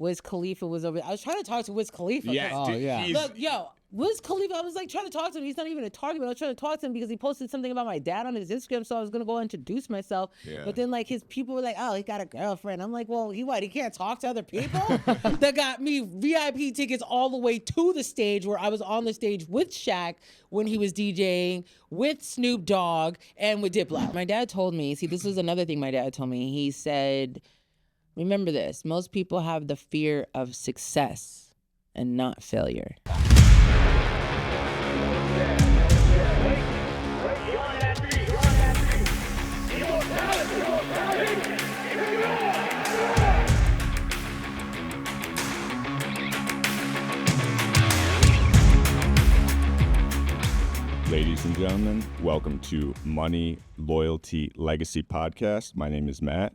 Wiz Khalifa was over. I was trying to talk to Wiz Khalifa. Yeah. Oh, yeah. Look, yo, Wiz Khalifa, I was like trying to talk to him. He's not even a target, but I was trying to talk to him because he posted something about my dad on his Instagram, so I was going to go introduce myself. Yeah. But then, like, his people were like, oh, he got a girlfriend. I'm like, well, he can't talk to other people? That got me VIP tickets all the way to the stage where I was on the stage with Shaq when he was DJing, with Snoop Dogg, and with Diplo. My dad told me, see, this was another thing my dad told me. He said, remember this, most people have the fear of success and not failure. Ladies and gentlemen, welcome to Money, Loyalty, Legacy Podcast. My name is Matt.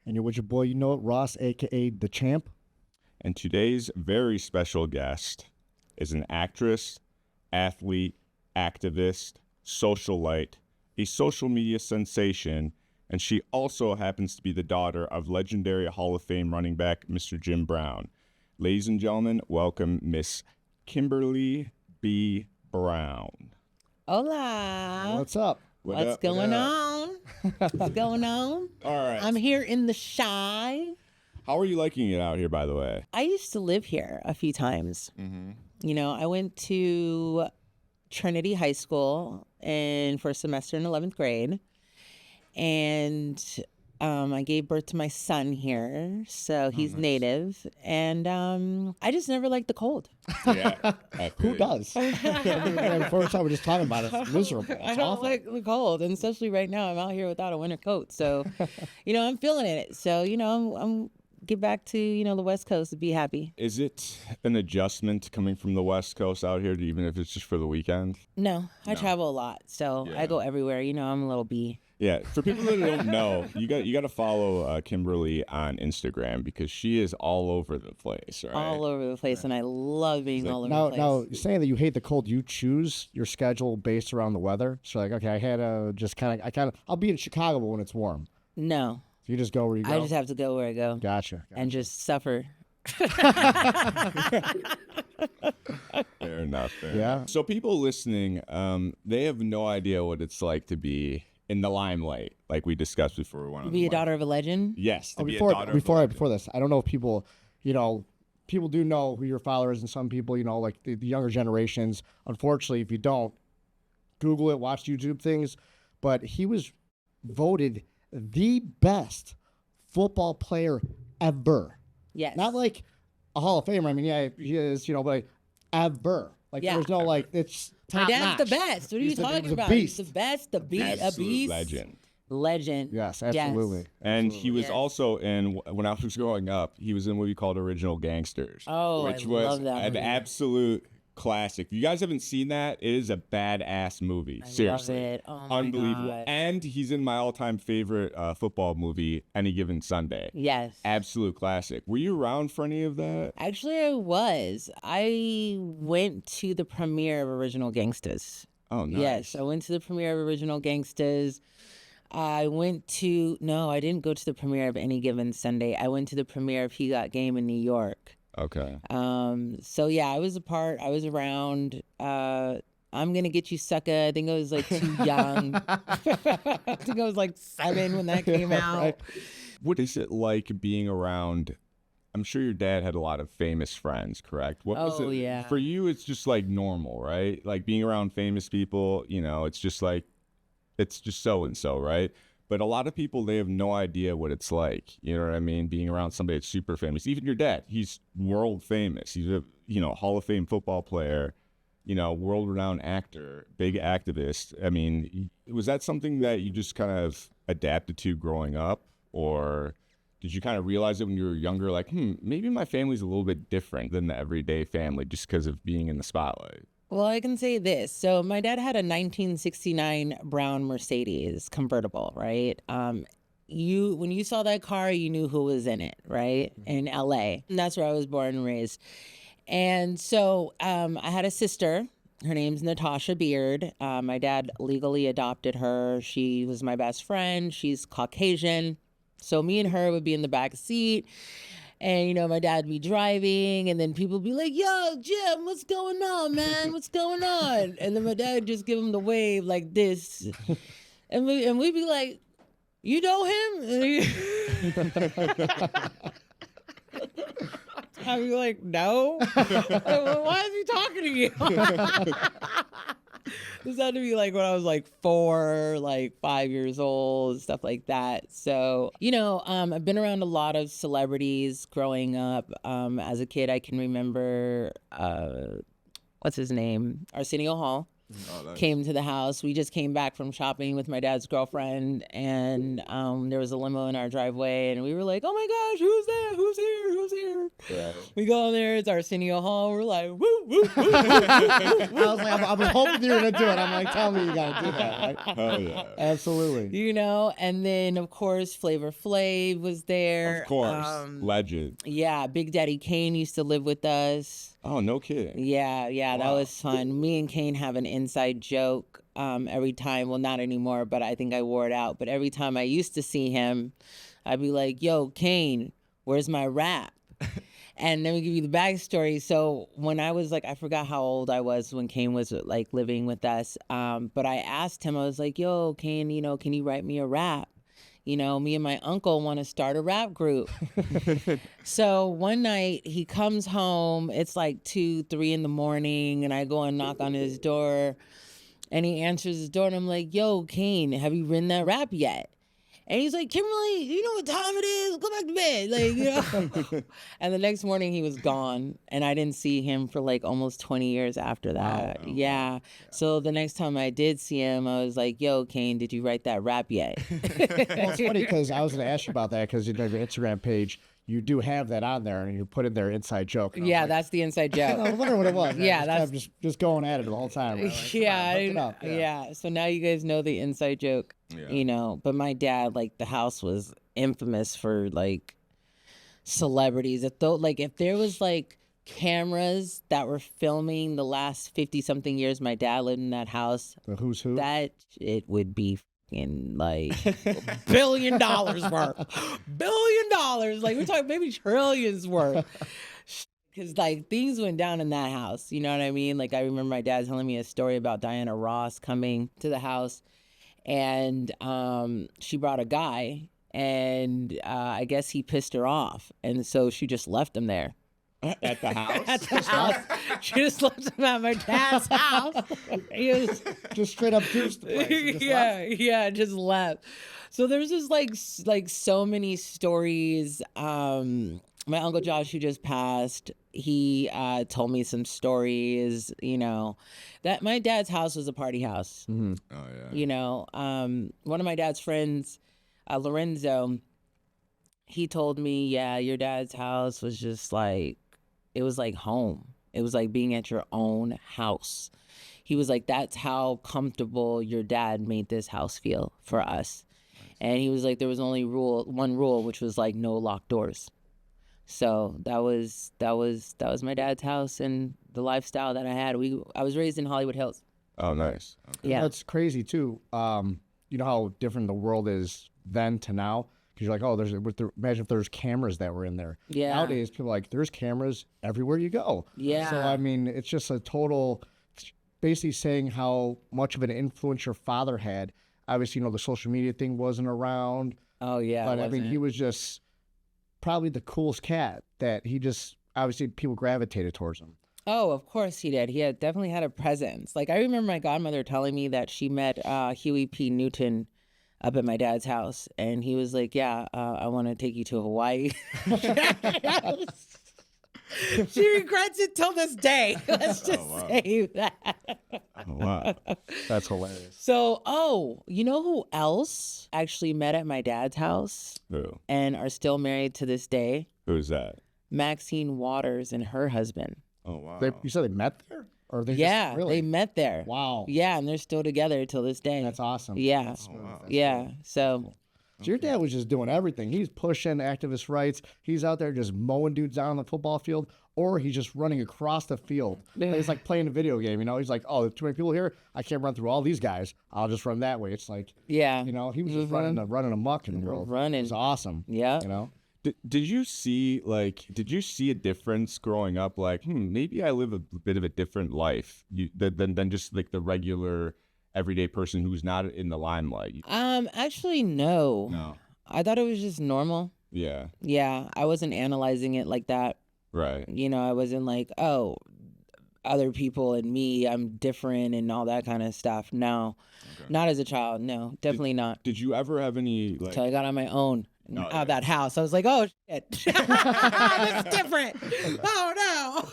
And you're with your boy, Ross, a.k.a. The Champ. And today's very special guest is an actress, athlete, activist, socialite, a social media sensation, and she also happens to be the daughter of legendary Hall of Fame running back Mr. Jim Brown. Ladies and gentlemen, welcome Miss Kimberly B. Brown. Hola. What's up? What's going on? What's going on? All right. I'm here in the Shy. How are you liking it out here, by the way? I used to live here a few times. Mm-hmm. You know, I went to Trinity High School for a semester in 11th grade. And I gave birth to my son here, so he's native. And I just never liked the cold. Yeah. Who does? The first time we're just talking about it, it's miserable. It's I don't awful. like the cold, and especially right now, I'm out here without a winter coat. So, I'm feeling it. So, I'm get back to, the West Coast to be happy. Is it an adjustment coming from the West Coast out here, even if it's just for the weekend? No, I travel a lot, so Yeah. I go everywhere. I'm a little bee. Yeah, for people that don't know, you got to follow Kimberly on Instagram because she is all over the place, right? All over the place, and I love being all over the place. Now, saying that you hate the cold, you choose your schedule based around the weather. So, like, okay, I had to I'll be in Chicago when it's warm. No, So you just go where you go? I just have to go where I go. Gotcha. And just suffer. Fair enough. Yeah. So people listening, they have no idea what it's like to be in the limelight, like we discussed before we went on. Be a daughter of a legend. Yes, to be a Before daughter. before this, I don't know if people, people do know who your father is, and some people, like the younger generations. Unfortunately, if you don't, Google it, watch YouTube things. But he was voted the best football player ever. Yes. Not like a Hall of Famer. I mean, yeah, he is, but like ever. Like Yeah. there's no like it's My top dad's notch. the best. What are you He's talking he's a about? beast. He's the best. A Absolute beast. legend. Legend. Yes, absolutely. And he was Yes. also in, when I was growing up, he was in a movie called Original Gangsters. Oh, which I was love that an movie. absolute classic. If you guys haven't seen that, it is a badass movie. I Seriously. love it. Oh my Unbelievable. God. And he's in my all-time favorite football movie, Any Given Sunday. Yes. Absolute classic. Were you around for any of that? Actually, I was. I went to the premiere of Original Gangsters. Oh, nice. Yes, I went to the premiere of Original Gangsters. I didn't go to the premiere of Any Given Sunday. I went to the premiere of He Got Game in New York. Okay. So yeah, I was around. I'm Gonna Get You Sucker. I think I was like too young. I think I was like 7 when that came out. Right. What is it like being around? I'm sure your dad had a lot of famous friends, correct? What was Oh, it? yeah. For you, it's just like normal, right? Like being around famous people, it's just like, it's just so-and-so, right? But a lot of people, they have no idea what it's like. You know what I mean? Being around somebody that's super famous. Even your dad, he's world famous. He's a, Hall of Fame football player, world-renowned actor, big activist. I mean, was that something that you just kind of adapted to growing up? Or did you kind of realize it when you were younger, like, maybe my family's a little bit different than the everyday family just because of being in the spotlight? Well, I can say this. So my dad had a 1969 brown Mercedes convertible, right? When you saw that car, you knew who was in it, right? In LA. And that's where I was born and raised. And so I had a sister. Her name's Natasha Beard. My dad legally adopted her. She was my best friend. She's Caucasian. So me and her would be in the back seat. And, my dad would be driving, and then people would be like, yo, Jim, what's going on, man? What's going on? And then my dad would just give him the wave like this. And we'd be like, you know him? I'd be like, no. Well, why is he talking to you? This had to be like when I was like 4, like 5 years old, stuff like that. So, I've been around a lot of celebrities growing up. As a kid, I can remember, what's his name? Arsenio Hall. Oh, nice. Came to the house. We just came back from shopping with my dad's girlfriend, and there was a limo in our driveway, and we were like, oh my gosh, who's that? Who's here? Who's here? Yeah. We go in there, it's Arsenio Hall. We're like, woo, woo, woo, woo, woo, woo. I was hoping you were going to do it. I'm like, tell me you got to do that, right? Oh, yeah. Absolutely. And then, of course, Flavor Flav was there. Of course. Legend. Yeah, Big Daddy Kane used to live with us. Oh, no kidding. Yeah, wow. That was fun. Me and Kane have an inside joke every time. Well, not anymore, but I think I wore it out. But every time I used to see him, I'd be like, yo, Kane, where's my rap? And let me give you the backstory. So when I was like, I forgot how old I was when Kane was like living with us. But I asked him, I was like, yo, Kane, can you write me a rap? Me and my uncle want to start a rap group. So one night he comes home, it's like 2, 3 in the morning, and I go and knock on his door, and he answers his door, and I'm like, yo, Kane, have you written that rap yet? And he's like, Kimberly, you know what time it is? Go back to bed. And the next morning he was gone, and I didn't see him for like almost 20 years after that. Wow. Yeah. So the next time I did see him, I was like, yo, Kane, did you write that rap yet? Well, it's funny because I was going to ask you about that because your Instagram page, you do have that on there, and you put in their inside joke. Yeah, like, that's the inside joke. I wonder what it was. Yeah, that's just going at it the whole time. Right? Like, yeah. So now you guys know the inside joke. Yeah. But my dad, like, the house was infamous for like celebrities. If there was like cameras that were filming the last 50-something years my dad lived in that house, the who's who, that it would be in like $1 billion worth. $1 billion. Like, we're talking maybe trillions worth. Because like things went down in that house. You know what I mean? Like, I remember my dad telling me a story about Diana Ross coming to the house, and she brought a guy, and I guess he pissed her off, and so she just left him there. At the house? At the house. She just left him at my dad's house. He was just straight up juiced the place. Just left. So there's just like so many stories. My Uncle Josh, who just passed, he told me some stories, that my dad's house was a party house. Mm-hmm. Oh, yeah. One of my dad's friends, Lorenzo, he told me, yeah, your dad's house was just like, it was like home. It was like being at your own house. He was like, that's how comfortable your dad made this house feel for us. Nice. And he was like, there was only one rule, which was like no locked doors. So that was my dad's house and the lifestyle that I had. I was raised in Hollywood Hills. Oh, nice. Okay. Yeah, that's crazy too. You know how different the world is then to now. Because you're like, oh, imagine if there's cameras that were in there. Yeah. Nowadays, people are like, there's cameras everywhere you go. Yeah. So, I mean, it's just a total, basically saying how much of an influence your father had. Obviously, the social media thing wasn't around. Oh, yeah. But, I mean, he was just probably the coolest cat that obviously, people gravitated towards him. Oh, of course he did. He definitely had a presence. Like, I remember my godmother telling me that she met Huey P. Newton up at my dad's house, and he was like, yeah, I want to take you to Hawaii. She regrets it till this day. Let's just say that. Oh, wow. That's hilarious. So, you know who else actually met at my dad's house? Who? And are still married to this day? Who's that? Maxine Waters and her husband. Oh, wow. You said they met there? Or they they met there. Wow. Yeah, and they're still together till this day. That's awesome. Yeah. Wow. Yeah. Cool. So your dad was just doing everything. He's pushing activist rights. He's out there just mowing dudes down on the football field, or he's just running across the field. It's like playing a video game, He's like, oh, there's too many people here. I can't run through all these guys. I'll just run that way. It's like, yeah. he was just running amok in the world. Running. It was awesome. Yeah. Did you see a difference growing up? Like, maybe I live a bit of a different life than just like the regular everyday person who's not in the limelight. Actually, no. No. I thought it was just normal. Yeah. Yeah, I wasn't analyzing it like that. Right. You know, I wasn't like, oh, other people and me, I'm different and all that kind of stuff. No, not as a child. No, definitely not. Did you ever have any Until I got on my own. Out of that house, I was like, "Oh shit, that's different." Oh no,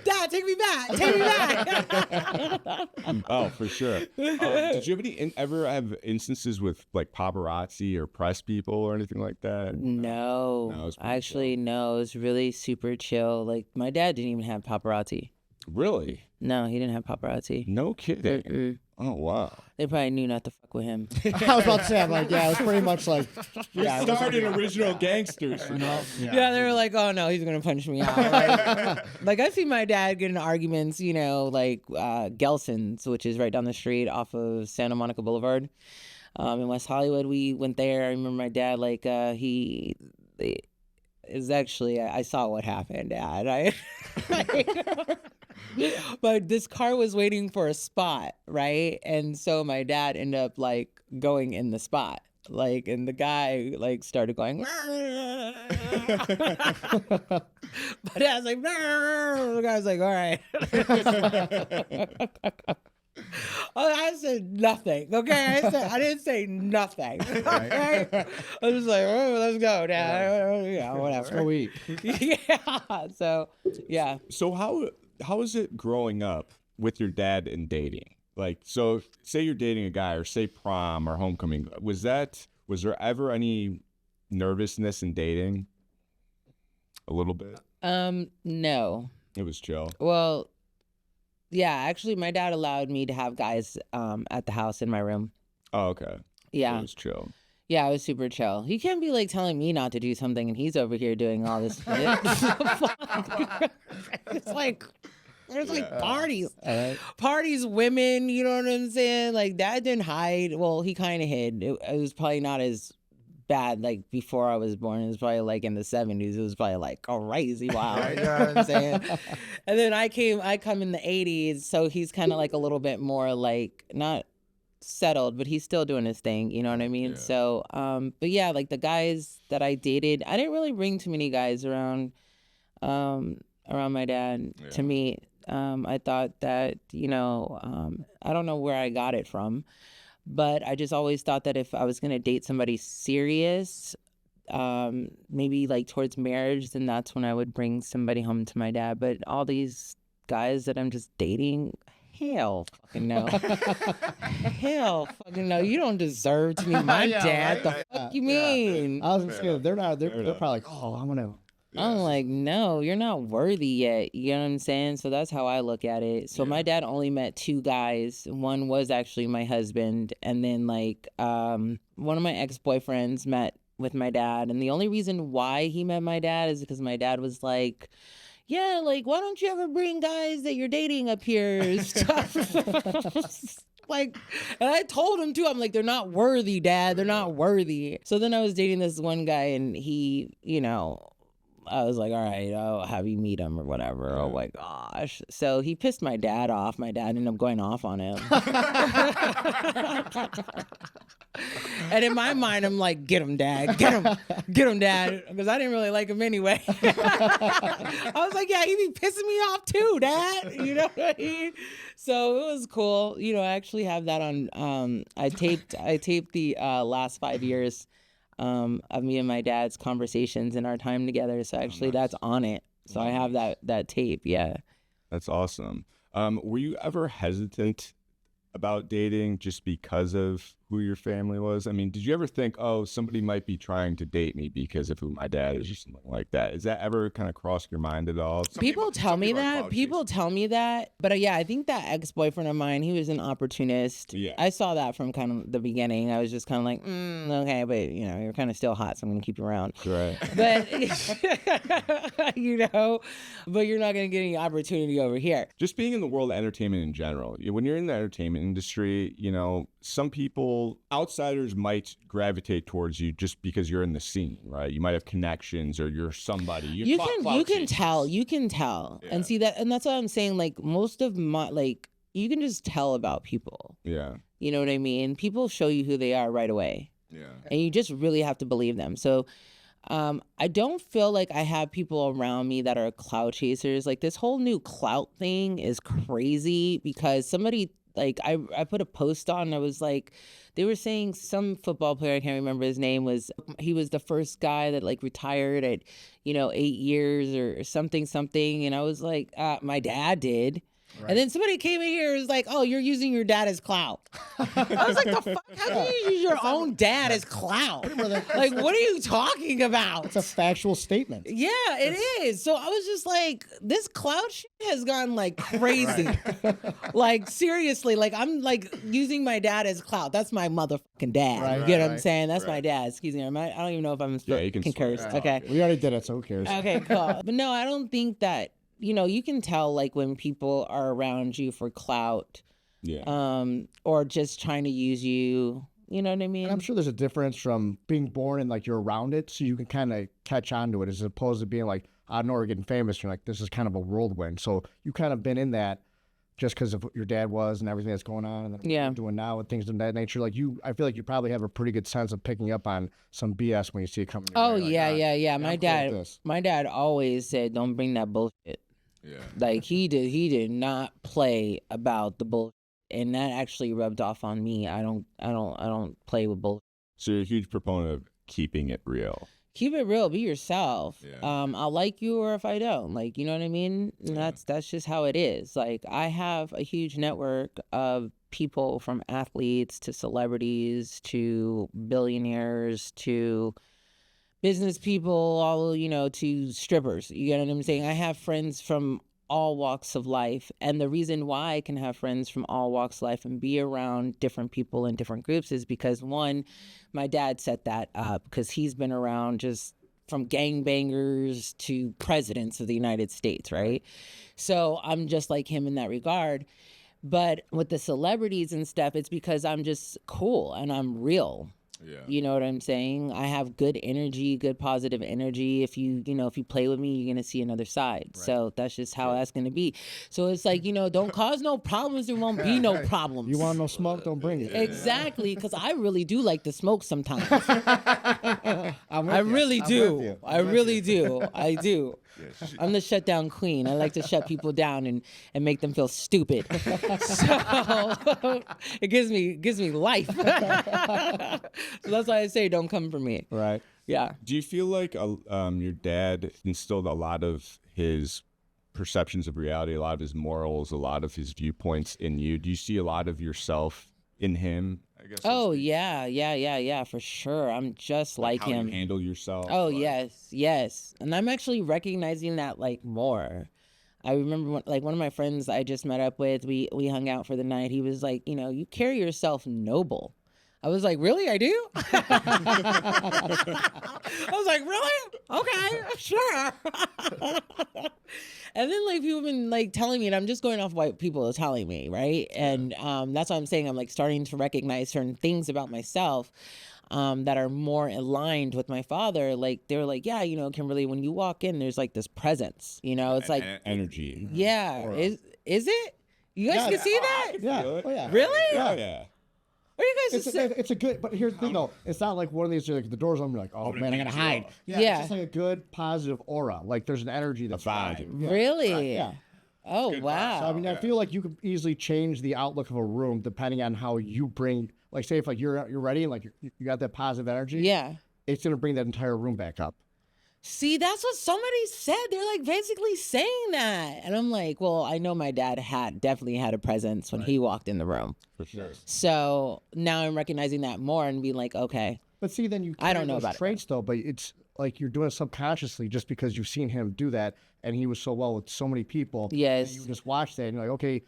Dad, take me back, take me back. Oh, for sure. Did you ever have instances with like paparazzi or press people or anything like that? No, No, it was actually, no. It was really super chill. Like my dad didn't even have paparazzi. Really? No, he didn't have paparazzi. No kidding. Mm-mm. Oh wow. They probably knew not to fuck with him. I was about to say, I'm like, yeah, it was pretty much like, yeah, Started original gangsters. you know, Yeah, they were like, "Oh no, he's gonna punch me out." Right? Like I see my dad get in arguments, you know, like Gelson's, which is right down the street off of Santa Monica Boulevard, in West Hollywood. We went there. I remember my dad, like is actually I saw what happened, Dad. But this car was waiting for a spot, right? And so my dad ended up like going in the spot. Like, and the guy like started going, but I was like, the guy was like, all right. I said nothing. Okay, I didn't say nothing. Okay, I was just like, oh, let's go, Dad. Yeah, whatever. let's go eat. Yeah. So, yeah. So how is it growing up with your dad and dating? Like, so say you're dating a guy, or say prom or homecoming. Was there ever any nervousness in dating? A little bit. No. It was chill. Well, yeah. Actually, my dad allowed me to have guys at the house in my room. Oh, okay. Yeah. So it was chill. Yeah, it was super chill. He can't be like telling me not to do something and he's over here doing all this shit. It's like there's like parties. Parties, women, you know what I'm saying? Like Dad didn't hide. Well, he kind of hid. It was probably not as bad like before I was born. It was probably like in the 70s. It was probably like crazy wild. You know what I'm saying? And then I come in the 80s, so he's kind of like a little bit more like not settled, but he's still doing his thing, you know what I mean? Yeah. So but yeah, like the guys that I dated, I didn't really bring too many guys around my dad to meet. I thought that, you know, I don't know where I got it from, but I just always thought that if I was going to date somebody serious, maybe like towards marriage, then that's when I would bring somebody home to my dad. But all these guys that I'm just dating, hell fucking no. Hell fucking no. You don't deserve to meet my dad. Right? The fuck you mean? I was gonna say, they're probably like, oh, I'm gonna. I'm like, no, you're not worthy yet. You know what I'm saying? So that's how I look at it. So my dad only met 2 guys. One was actually my husband. And then like one of my ex-boyfriends met with my dad. And the only reason why he met my dad is because my dad was like, yeah, like, why don't you ever bring guys that you're dating up here and stuff? Like, and I told him too, I'm like, they're not worthy, Dad. They're not worthy. So then I was dating this one guy and he, you know, I was like, all right, I'll have you meet him or whatever. Oh my gosh. So he pissed my dad off. My dad ended up going off on him. And in my mind, I'm like, get him, Dad. Get him, Dad. Because I didn't really like him anyway. I was like, yeah, he be pissing me off too, Dad. You know what I mean? So it was cool. You know, I actually have that on, I taped the last 5 years of me and my dad's conversations and our time together. So actually that's on it. So I have that tape. Yeah. That's awesome. Were you ever hesitant about dating just because of who your family was? I mean, did you ever think, oh, somebody might be trying to date me because of who my dad is or something like that? Is that ever kind of crossed your mind at all? People tell me that. But yeah, I think that ex-boyfriend of mine, he was an opportunist. Yeah. I saw that from kind of the beginning. I was just kind of like, okay, but you know, you're kind of still hot, so I'm going to keep you around. Right. But, you know, but you're not going to get any opportunity over here. Just being in the world of entertainment in general. When you're in the entertainment industry, you know, some people outsiders might gravitate towards you just because you're in the scene, right? You might have connections or you're somebody. You can tell, Yeah. and see that, and that's what I'm saying. Like most of my, like, you can just tell about people. Yeah. You know what I mean? People show you who they are right away. Yeah. And you just really have to believe them. So I don't feel like I have people around me that are clout chasers. Like this whole new clout thing is crazy because somebody, like, I put a post on, I was like, they were saying some football player, I can't remember his name, he was the first guy that like retired at, 8 years or something. And I was like, my dad did. Right. And then somebody came in here and was like, oh, you're using your dad as clout. I was like, the fuck? How can you use your own dad as clout? Like, what are you talking about? It's a factual statement. Yeah, it is. So I was just like, this clout shit has gone like crazy. Like, seriously, like I'm like using my dad as clout. That's my motherfucking dad. Right, you get what I'm right, saying? That's my dad. Excuse me. I don't even know if I'm you can curse. swear. Okay. We already did it, so who cares? Okay, cool. But no, I don't think that, you can tell like when people are around you for clout, or just trying to use you. You know what I mean? And I'm sure there's a difference from being born and like you're around it, so you can kind of catch on to it, as opposed to being like, I know we're getting famous. You're like, this is kind of a whirlwind. So you kind of been in that just because of what your dad was and everything that's going on and what you're doing now and things of that nature. Like I feel like you probably have a pretty good sense of picking up on some BS when you see it coming. Oh like, yeah. My dad always said, don't bring that bullshit. Yeah. Like he did not play about the bullshit, and that actually rubbed off on me. I don't play with bullshit. So you're a huge proponent of keeping it real. Keep it real. Be yourself. Yeah. I'll like you or if I don't. Like, you know what I mean? And that's just how it is. Like, I have a huge network of people, from athletes to celebrities to billionaires to business people, all, to strippers. You get what I'm saying? I have friends from all walks of life. And the reason why I can have friends from all walks of life and be around different people in different groups is because, one, my dad set that up, because he's been around just from gangbangers to presidents of the United States, right? So I'm just like him in that regard. But with the celebrities and stuff, it's because I'm just cool and I'm real. Yeah. You know what I'm saying? I have good energy, good positive energy. If you play with me, you're going to see another side. Right. So that's just how that's going to be. So it's like, don't cause no problems. There won't be no problems. You want no smoke? Don't bring it. Exactly. Because I really do like to smoke sometimes. I really do. I do. I'm the shutdown queen. I like to shut people down and make them feel stupid. So it gives me life. So that's why I say don't come for me. Right. Yeah. Do you feel like your dad instilled a lot of his perceptions of reality, a lot of his morals, a lot of his viewpoints in you? Do you see a lot of yourself in him, I guess? Oh, yeah, for sure. I'm just like how him. You handle yourself. Oh, yes. And I'm actually recognizing that like more. I remember one of my friends I just met up with, we hung out for the night. He was like, you carry yourself noble. I was like, really? I do? I was like, really? Okay, sure. And then like people have been like telling me, and I'm just going off what people are telling me, right? And that's why I'm saying I'm like starting to recognize certain things about myself that are more aligned with my father. Like they were like, yeah, Kimberly, when you walk in, there's like this presence, it's like energy. Yeah. Aura. Is it? You guys can see that? Yeah. Oh, yeah. Really? Yeah. What are you guys it's a good, but here's the thing though, it's not like one of these, like the doors open, like, oh man, I gotta hide. Yeah. It's just like a good positive aura. Like there's an energy that's vibe. Yeah. Really? Yeah. Oh, wow. So I mean, I feel like you could easily change the outlook of a room depending on how you bring, like say if like you're ready and like you got that positive energy. Yeah. It's gonna bring that entire room back up. See, that's what somebody said. They're like basically saying that. And I'm like, well, I know my dad definitely had a presence when he walked in the room. For sure. So now I'm recognizing that more and being like, okay. But see, then I don't know about traits though, but it's like you're doing it subconsciously just because you've seen him do that and he was so well with so many people. Yes. And you just watch that and you're like, okay,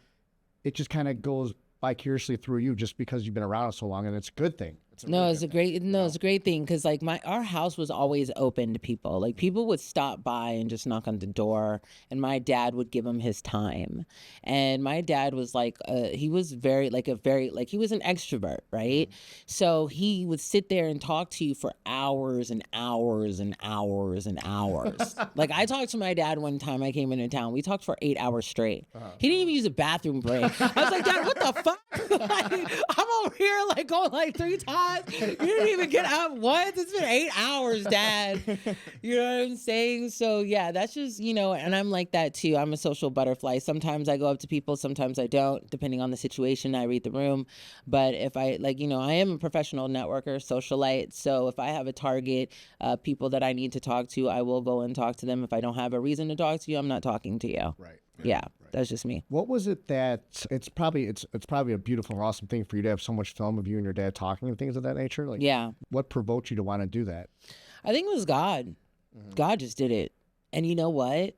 it just kind of goes vicariously through you just because you've been around so long, and it's a good thing. No, it's a great it's a great thing because like our house was always open to people. Like people would stop by and just knock on the door, and my dad would give them his time. And my dad was like, he was very he was an extrovert, right? So he would sit there and talk to you for hours and hours and hours and hours. Like I talked to my dad one time I came into town. We talked for 8 hours straight. He didn't even use a bathroom break. I was like, Dad, what the fuck? Like, I'm over here like going like 3 times. You didn't even get up once. It's been 8 hours, Dad. You know what I'm saying? So yeah, that's just, and I'm like that too. I'm a social butterfly. Sometimes I go up to people, sometimes I don't, depending on the situation. I read the room. But if I I am a professional networker, socialite. So if I have a target, people that I need to talk to, I will go and talk to them. If I don't have a reason to talk to you, I'm not talking to you. Right. Yeah. That's just me. What was it that it's probably a beautiful and awesome thing for you to have so much film of you and your dad talking and things of that nature? Like, yeah. What provoked you to want to do that? I think it was God. God just did it. And you know what?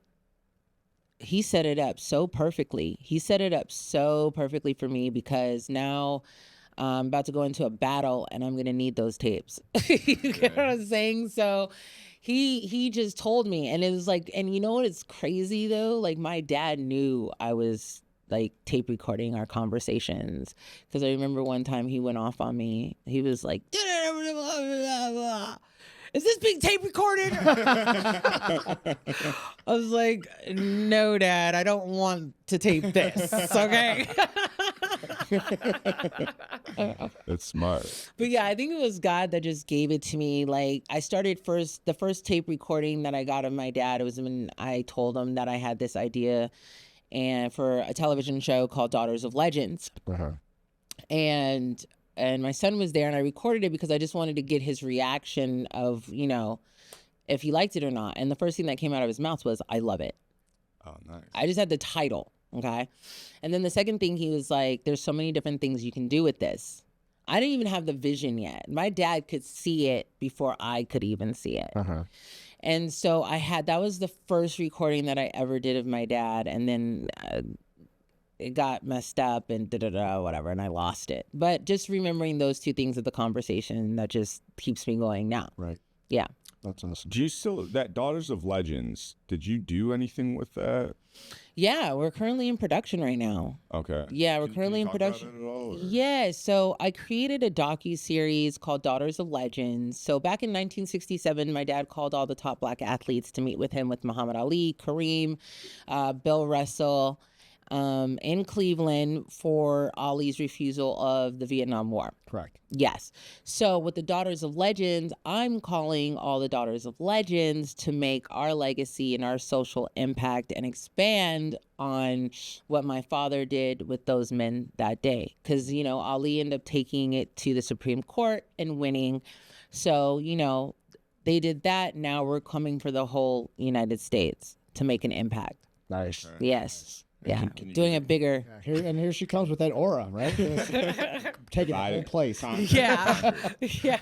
He set it up so perfectly. He set it up so perfectly for me because now I'm about to go into a battle and I'm going to need those tapes. You get what I'm saying? So he just told me, and it was like, and you know what? It's crazy though. Like my dad knew I was like tape recording our conversations because I remember one time he went off on me. He was like, "Is this being tape recorded?" I was like, "No, Dad, I don't want to tape this." Okay. That's smart. But yeah, I think it was God that just gave it to me. Like I started the first tape recording that I got of my dad, it was when I told him that I had this idea and for a television show called Daughters of Legends. And my son was there and I recorded it because I just wanted to get his reaction of, if he liked it or not. And the first thing that came out of his mouth was, "I love it." Oh, nice. I just had the title. Okay. And then the second thing, he was like, "There's so many different things you can do with this." I didn't even have the vision yet. My dad could see it before I could even see it. And so that was the first recording that I ever did of my dad. And then it got messed up and whatever, and I lost it. But just remembering those two things of the conversation, that just keeps me going now. Right. Yeah. That's awesome. Do you that Daughters of Legends, did you do anything with that? Yeah, we're currently in production right now. Okay. Yeah, we're Can currently you in talk about production. it at all, or- Yeah, so I created a docu-series called Daughters of Legends. So back in 1967, my dad called all the top black athletes to meet with him, with Muhammad Ali, Kareem, Bill Russell, in Cleveland for Ali's refusal of the Vietnam War. Correct. Yes. So with the Daughters of Legends, I'm calling all the Daughters of Legends to make our legacy and our social impact and expand on what my father did with those men that day. Because, Ali ended up taking it to the Supreme Court and winning. So, they did that. Now we're coming for the whole United States to make an impact. Nice. Yes. Yeah, Can you doing get- it bigger. Here she comes with that aura, right? Taking the whole place. Yeah, yeah.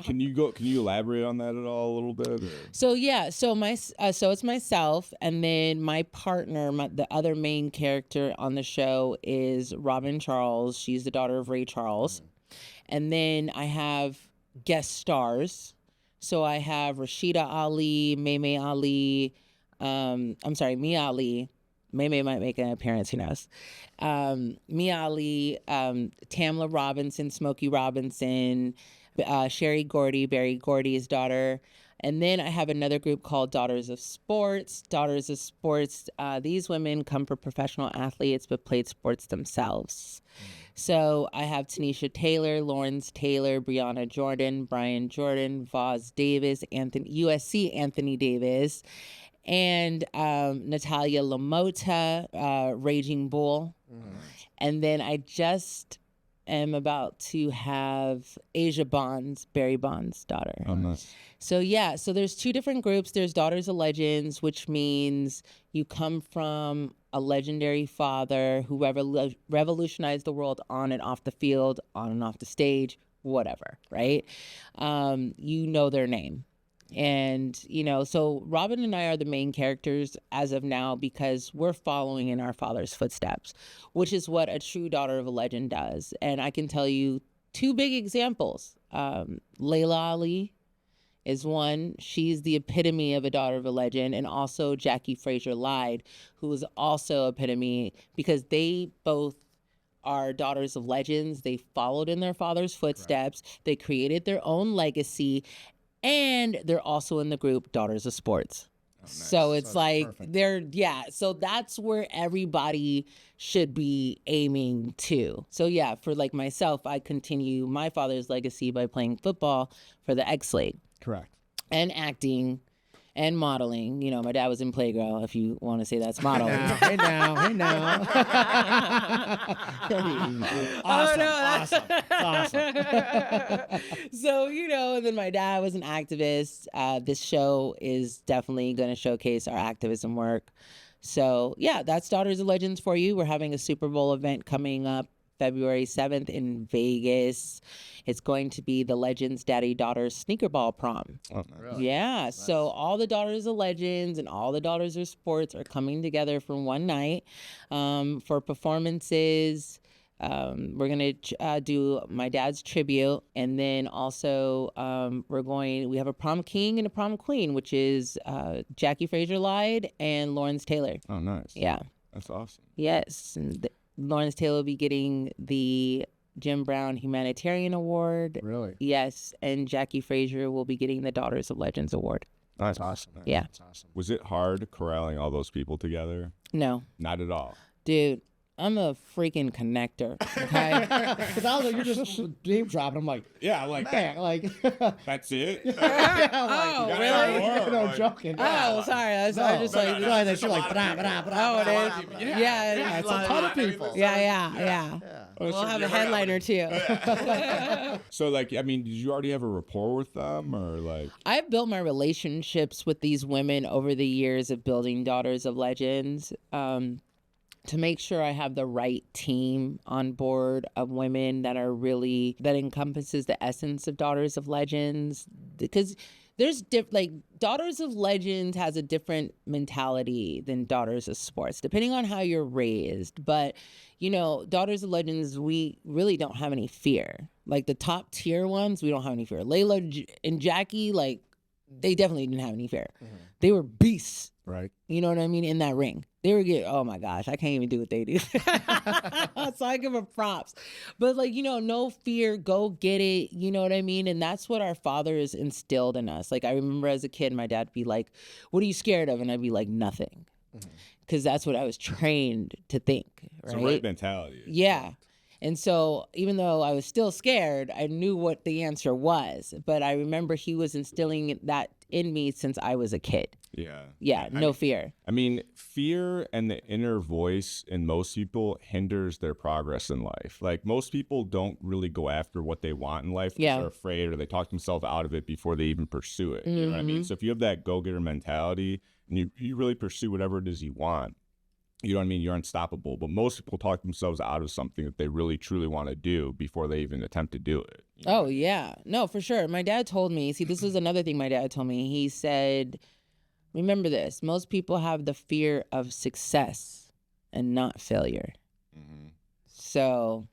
Can you elaborate on that at all a little bit? Or? So yeah, so it's myself, and then my partner, the other main character on the show is Robin Charles. She's the daughter of Ray Charles, and then I have guest stars. So I have Rashida Ali, Maymay Ali. Mia Ali. Maymay might make an appearance, who knows. Mia Ali, Tamla Robinson, Smokey Robinson, Sherry Gordy, Barry Gordy's daughter. And then I have another group called Daughters of Sports. Daughters of Sports, these women come from professional athletes but played sports themselves. So I have Tanisha Taylor, Lawrence Taylor, Brianna Jordan, Brian Jordan, Vaz Davis, USC Anthony Davis, and Natalia Lamota, Raging Bull. And then I just am about to have Asia Bonds, Barry Bonds' daughter. Oh, nice. So yeah, so there's two different groups. There's Daughters of Legends, which means you come from a legendary father who revolutionized the world on and off the field, on and off the stage, whatever, right? You know their name. And, so Robin and I are the main characters as of now because we're following in our father's footsteps, which is what a true daughter of a legend does. And I can tell you two big examples. Layla Ali is one. She's the epitome of a daughter of a legend. And also Jackie Frazier-Lyde, who is also epitome, because they both are daughters of legends. They followed in their father's footsteps. Right. They created their own legacy. And they're also in the group Daughters of Sports. Oh, nice. So it's perfect. So that's where everybody should be aiming to. So yeah, for like myself, I continue my father's legacy by playing football for the X-League. Correct. And acting and modeling. You know, my dad was in Playgirl, if you want to say that's modeling. Hey now. Awesome. So, you know, and then my dad was an activist. This show is definitely going to showcase our activism work. So, yeah, that's Daughters of Legends for you. We're having a Super Bowl event coming up February 7th in Vegas. It's going to be the Legends Daddy-Daughter Sneaker Ball Prom. Oh, really? Yeah, nice. So all the Daughters of Legends and all the Daughters of Sports are coming together for one night for performances. We're going to do my dad's tribute. And then also we have a prom king and a prom queen, which is Jackie Frazier-Lyde and Lawrence Taylor. Oh, nice. Yeah. That's awesome. Yes. And Lawrence Taylor will be getting the Jim Brown Humanitarian Award. Really? Yes. And Jackie Frazier will be getting the Daughters of Legends Award. That's awesome. Yeah. That's awesome. Was it hard corralling all those people together? No. Not at all. Dude, I'm a freaking connector, okay? Because I was like, you're just name dropping. I'm like, yeah, like, man, like, that's it? Oh, really? No, I'm joking. Oh, sorry. I was just like, that you're like, oh, it is? Yeah, it's a ton of people. Yeah. We'll have a headliner too. So, like, I mean, did you already have a rapport with them, or like? I've built my relationships with these women over the years of building Daughters of Legends. To make sure I have the right team on board of women that encompasses the essence of Daughters of Legends, because there's Daughters of Legends has a different mentality than Daughters of Sports, depending on how you're raised. But, you know, Daughters of Legends, we really don't have any fear. Like the top tier ones, we don't have any fear. Layla and Jackie, like, they definitely didn't have any fear. Mm-hmm. They were beasts. Right. You know what I mean? In that ring. They were oh my gosh, I can't even do what they do. So I give them props. But like, you know, no fear, go get it. You know what I mean? And that's what our fathers instilled in us. Like I remember as a kid, my dad would be like, what are you scared of? And I'd be like, nothing. Because that's what I was trained to think. Right? It's the right mentality. Yeah. And so even though I was still scared, I knew what the answer was. But I remember he was instilling that in me since I was a kid. Yeah. Yeah, no fear. I mean, fear and the inner voice in most people hinders their progress in life. Like most people don't really go after what they want in life because they're afraid, or they talk themselves out of it before they even pursue it. You know what I mean? So if you have that go-getter mentality and you really pursue whatever it is you want, you know what I mean? You're unstoppable. But most people talk themselves out of something that they really, truly want to do before they even attempt to do it. You know? Oh, yeah. No, for sure. My dad told me, see, this was another thing my dad told me. He said, remember this, most people have the fear of success and not failure. Mm-hmm. So,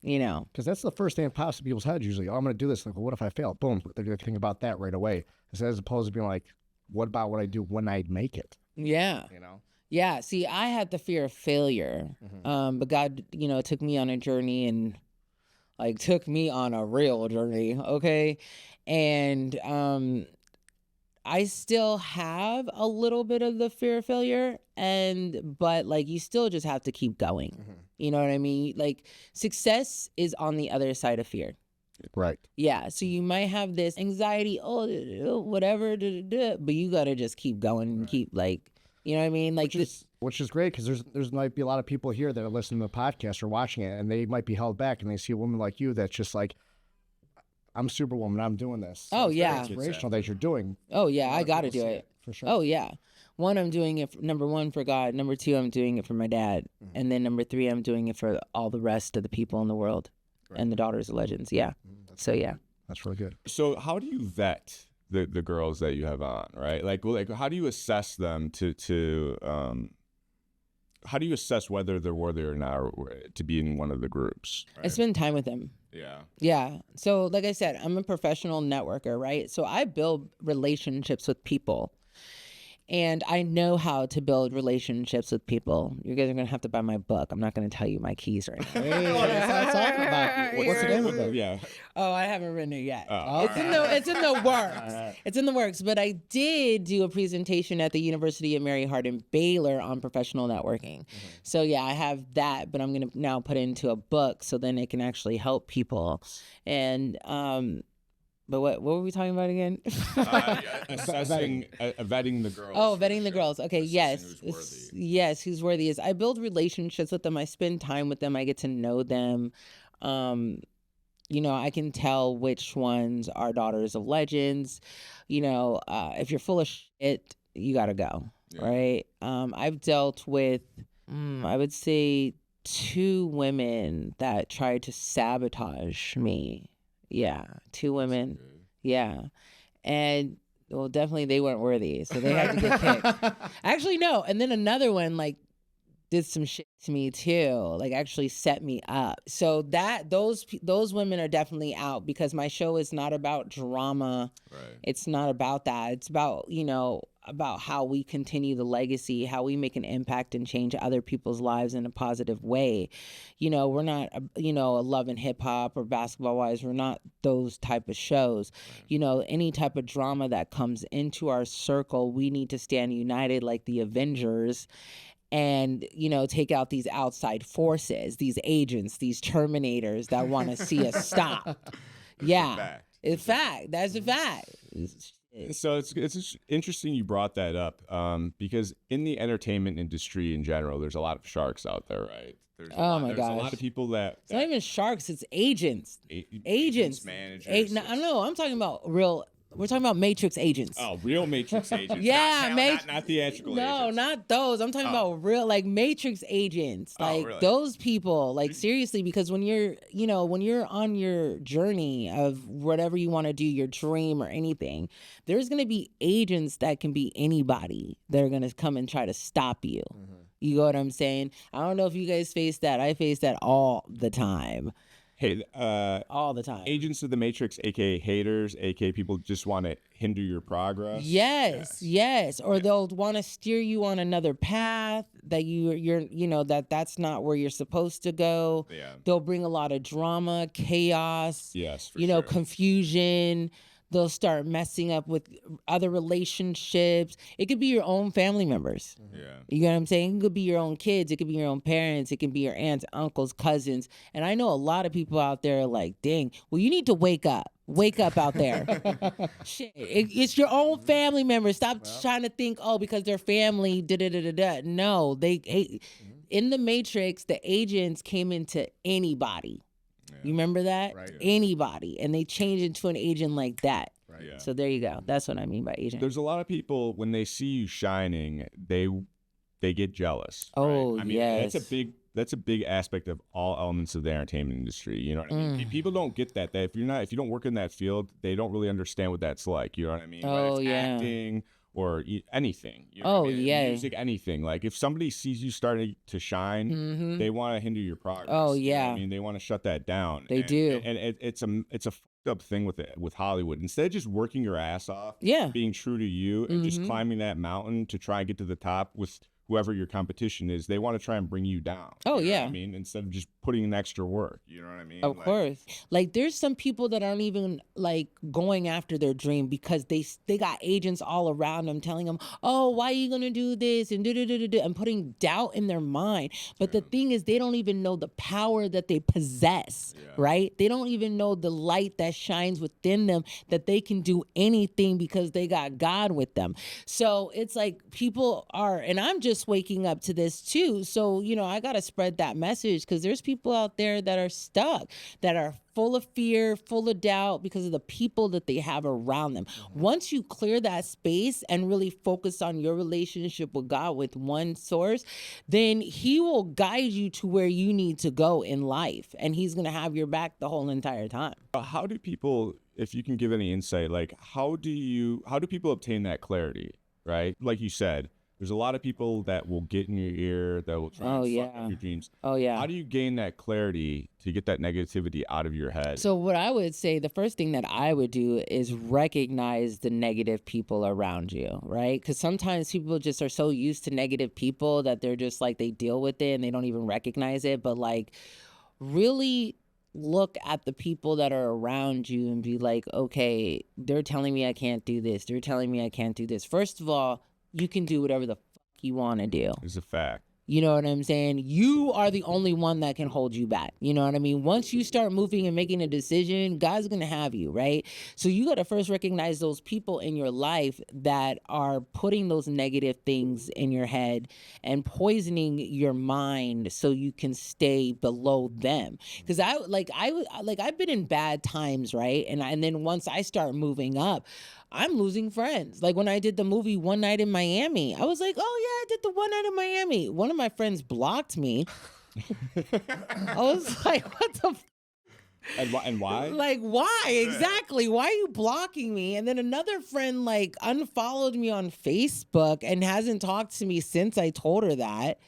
you know. Because that's the first thing that pops in people's heads usually. Oh, I'm going to do this. Like, well, what if I fail? Boom. They're going to think about that right away. As opposed to being like, what about what I do when I make it? Yeah. You know? Yeah, see, I had the fear of failure, but God, you know, took me on a journey and, like, took me on a real journey, okay? And I still have a little bit of the fear of failure, but, like, you still just have to keep going. Mm-hmm. You know what I mean? Like, success is on the other side of fear. Right. Yeah, so you might have this anxiety, whatever, but you got to just keep going and keep, like... You know what I mean? Like which is great, because there's might be a lot of people here that are listening to the podcast or watching it, and they might be held back, and they see a woman like you that's just like, I'm Superwoman, I'm doing this. So it's inspirational that you're doing. Oh yeah, I got to do it for sure. Oh yeah, one, I'm doing it number one for God. Number two, I'm doing it for my dad, and then number three, I'm doing it for all the rest of the people in the world and the Daughters of Legends. Yeah. So yeah, that's really good. So how do you vet the girls that you have on, right? Like how do you assess them to how do you assess whether they're worthy or not to be in one of the groups? I spend time with them. Yeah. Yeah. So, like I said, I'm a professional networker, right? So I build relationships with people. And I know how to build relationships with people. You guys are going to have to buy my book. I'm not going to tell you my keys right now. Hey, that's what I'm talking about. What's the name of it? Yeah. Oh, I haven't written it yet. Oh, It's in the works. It's in the works. But I did do a presentation at the University of Mary Hardin Baylor on professional networking. So yeah, I have that, but I'm gonna now put it into a book so then it can actually help people. And but what were we talking about again? Assessing, vetting the girls. Oh, vetting the girls. Okay, Assessing yes. who's worthy. Yes, who's worthy is. I build relationships with them. I spend time with them. I get to know them. You know, I can tell which ones are daughters of legends. You know, if you're full of shit, you gotta go, right? I've dealt with, I would say, 2 women that tried to sabotage me. Yeah, 2 women. Yeah. And well, definitely they weren't worthy, so they had to get kicked. Actually, no. And then another one like did some shit to me too, like actually set me up. So that those women are definitely out because my show is not about drama. Right. It's not about that. It's about, you know, about how we continue the legacy, how we make an impact and change other people's lives in a positive way. You know, we're not, you know, a Love and Hip Hop or Basketball Wives. We're not those type of shows. Right. You know, any type of drama that comes into our circle, we need to stand united like the Avengers and, you know, take out these outside forces, these agents, these Terminators that want to see us stop. Yeah. It's fact. That's a fact. So it's interesting you brought that up because in the entertainment industry in general, there's a lot of sharks out there, right? There's a lot of people that... It's not even sharks, it's agents. Agents. Managers. No, I'm talking about real... We're talking about Matrix agents. Oh, real Matrix agents. Yeah, not theatrical agents. No, not those. I'm talking about real, like Matrix agents, like really? those people. Like seriously, because when you're, you know, when you're on your journey of whatever you want to do, your dream or anything, there's gonna be agents that can be anybody that are gonna come and try to stop you. Mm-hmm. You know what I'm saying? I don't know if you guys face that. I face that all the time. Hey, all the time. Agents of the Matrix, aka haters, aka people just want to hinder your progress. Yes. Or they'll want to steer you on another path that you're you know that's not where you're supposed to go. Yeah. They'll bring a lot of drama, chaos. Yes, for you know, sure. Confusion. They'll start messing up with other relationships. It could be your own family members. Yeah. You know what I'm saying? It could be your own kids. It could be your own parents. It can be your aunts, uncles, cousins. And I know a lot of people out there are like, dang, well, you need to wake up. Wake up out there. Shit. It's your own family members. Stop trying to think, oh, because they're family, da-da-da-da-da. No, in the Matrix, the agents came into anybody. You remember that? Right. Anybody. And they change into an agent like that. Right. Yeah. So there you go. That's what I mean by agent. There's a lot of people, when they see you shining, they get jealous. Oh, right? I mean, yes. that's a big aspect of all elements of the entertainment industry. You know what I mean? People don't get that if you don't work in that field, they don't really understand what that's like. You know what I mean? Oh, Whether it's yeah. acting or anything. You know what I mean? Yeah. Music, anything. Like if somebody sees you starting to shine, they want to hinder your progress. Oh, You know what yeah. I mean, they want to shut that down. They do. And it's a fucked up thing with Hollywood. Instead of just working your ass off, Yeah. being true to you, and just climbing that mountain to try and get to the top with whoever your competition is, they want to try and bring you down. Oh, You know yeah. what I mean, instead of just putting in extra work. You know what I mean? Of course. Like there's some people that aren't even like going after their dream because they got agents all around them telling them, oh, why are you going to do this? And and putting doubt in their mind. But the thing is, they don't even know the power that they possess, right? They don't even know the light that shines within them, that they can do anything because they got God with them. So it's like people are, and I'm just waking up to this too. So, you know, I got to spread that message because there's people out there that are stuck, that are full of fear, full of doubt because of the people that they have around them. Once you clear that space and really focus on your relationship with God, with one source, then he will guide you to where you need to go in life. And he's going to have your back the whole entire time. How do people, if you can give any insight, like how do people obtain that clarity, right? Like you said, There's a lot of people that will get in your ear, that will try and fuck up your dreams. Oh, yeah. How do you gain that clarity to get that negativity out of your head? So what I would say, the first thing that I would do is recognize the negative people around you, right? Because sometimes people just are so used to negative people that they're just like, they deal with it and they don't even recognize it. But like, really look at the people that are around you and be like, okay, they're telling me I can't do this. They're telling me I can't do this. First of all, you can do whatever the fuck you want to do. It's a fact. You know what I'm saying? You are the only one that can hold you back. You know what I mean? Once you start moving and making a decision, God's going to have you, right? So you got to first recognize those people in your life that are putting those negative things in your head and poisoning your mind so you can stay below them. Because I've been in bad times, right? And then once I start moving up, I'm losing friends. Like when I did the movie One Night in Miami, I was like, oh yeah, I did the One Night in Miami. One of my friends blocked me. I was like, what the And why? Like, why? Exactly. Why are you blocking me? And then another friend like unfollowed me on Facebook and hasn't talked to me since I told her that.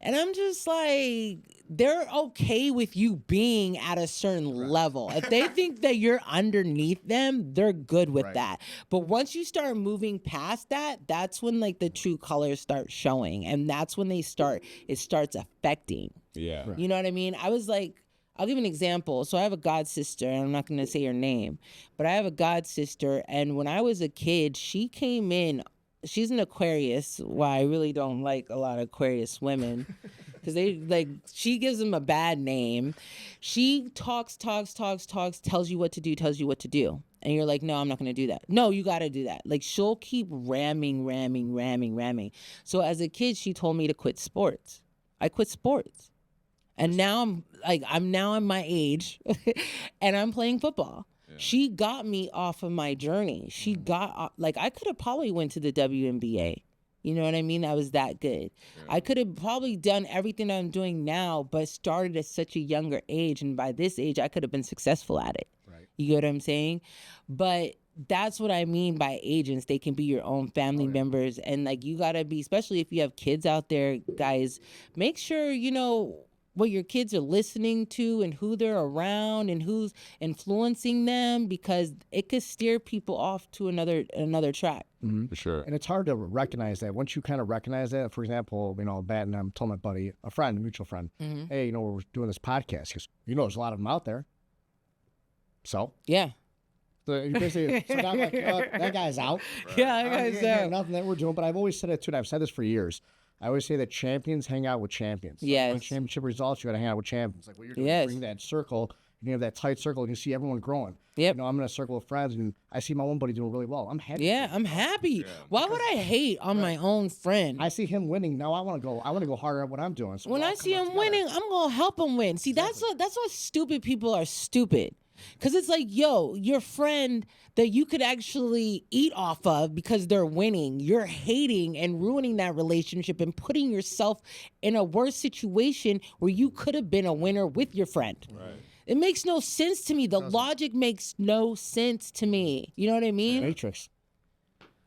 And I'm just like, they're okay with you being at a certain level. If they think that you're underneath them, they're good with that. But once you start moving past that, that's when like the true colors start showing. And that's when it starts affecting. Yeah. You know what I mean? I was like, I'll give an example. So I have a god sister, and I'm not going to say her name, but I have a god sister. And when I was a kid, she came in. She's an Aquarius. Why I really don't like a lot of Aquarius women because she gives them a bad name. She talks, tells you what to do. And you're like, no, I'm not going to do that. No, you got to do that. Like she'll keep ramming. So as a kid, she told me to quit sports. I quit sports. And now I'm now in my age and I'm playing football. She got me off of my journey. She got I could have probably went to the WNBA. You know what I mean? I was that good. I could have probably done everything that I'm doing now, but started at such a younger age. And by this age, I could have been successful at it. Right. You get what I'm saying? But that's what I mean by agents. They can be your own family members. And like, you got to be, especially if you have kids out there, guys, make sure, you know, what your kids are listening to and who they're around and who's influencing them, because it could steer people off to another track. Mm-hmm. For sure. And it's hard to recognize that. Once you kind of recognize that, for example, you know, and I'm telling my buddy, a mutual friend, hey, you know, we're doing this podcast. He goes, you know, there's a lot of them out there. So? Yeah. So you basically, so now I'm like, that guy's out. Yeah, that guy's out. Nothing that we're doing, but I've always said it too, and I've said this for years. I always say that champions hang out with champions. Yes. When championship results, you got to hang out with champions. Like what you're doing, bring that circle. You have that tight circle. You can see everyone growing. Yep. You know, I'm in a circle of friends, and I see my one buddy doing really well. I'm happy. Yeah, I'm happy. Yeah. Why would I hate on my own friend? I see him winning. Now I want to go harder at what I'm doing. So when I see him winning, I'm gonna help him win. See, that's what stupid people are stupid. Because it's like, yo, your friend that you could actually eat off of because they're winning, you're hating and ruining that relationship and putting yourself in a worse situation where you could have been a winner with your friend. Right. It makes no sense to me. The logic makes no sense to me. You know what I mean? Matrix.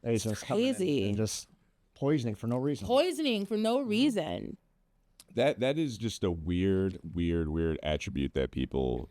It's crazy. And just poisoning for no reason. That is just a weird attribute that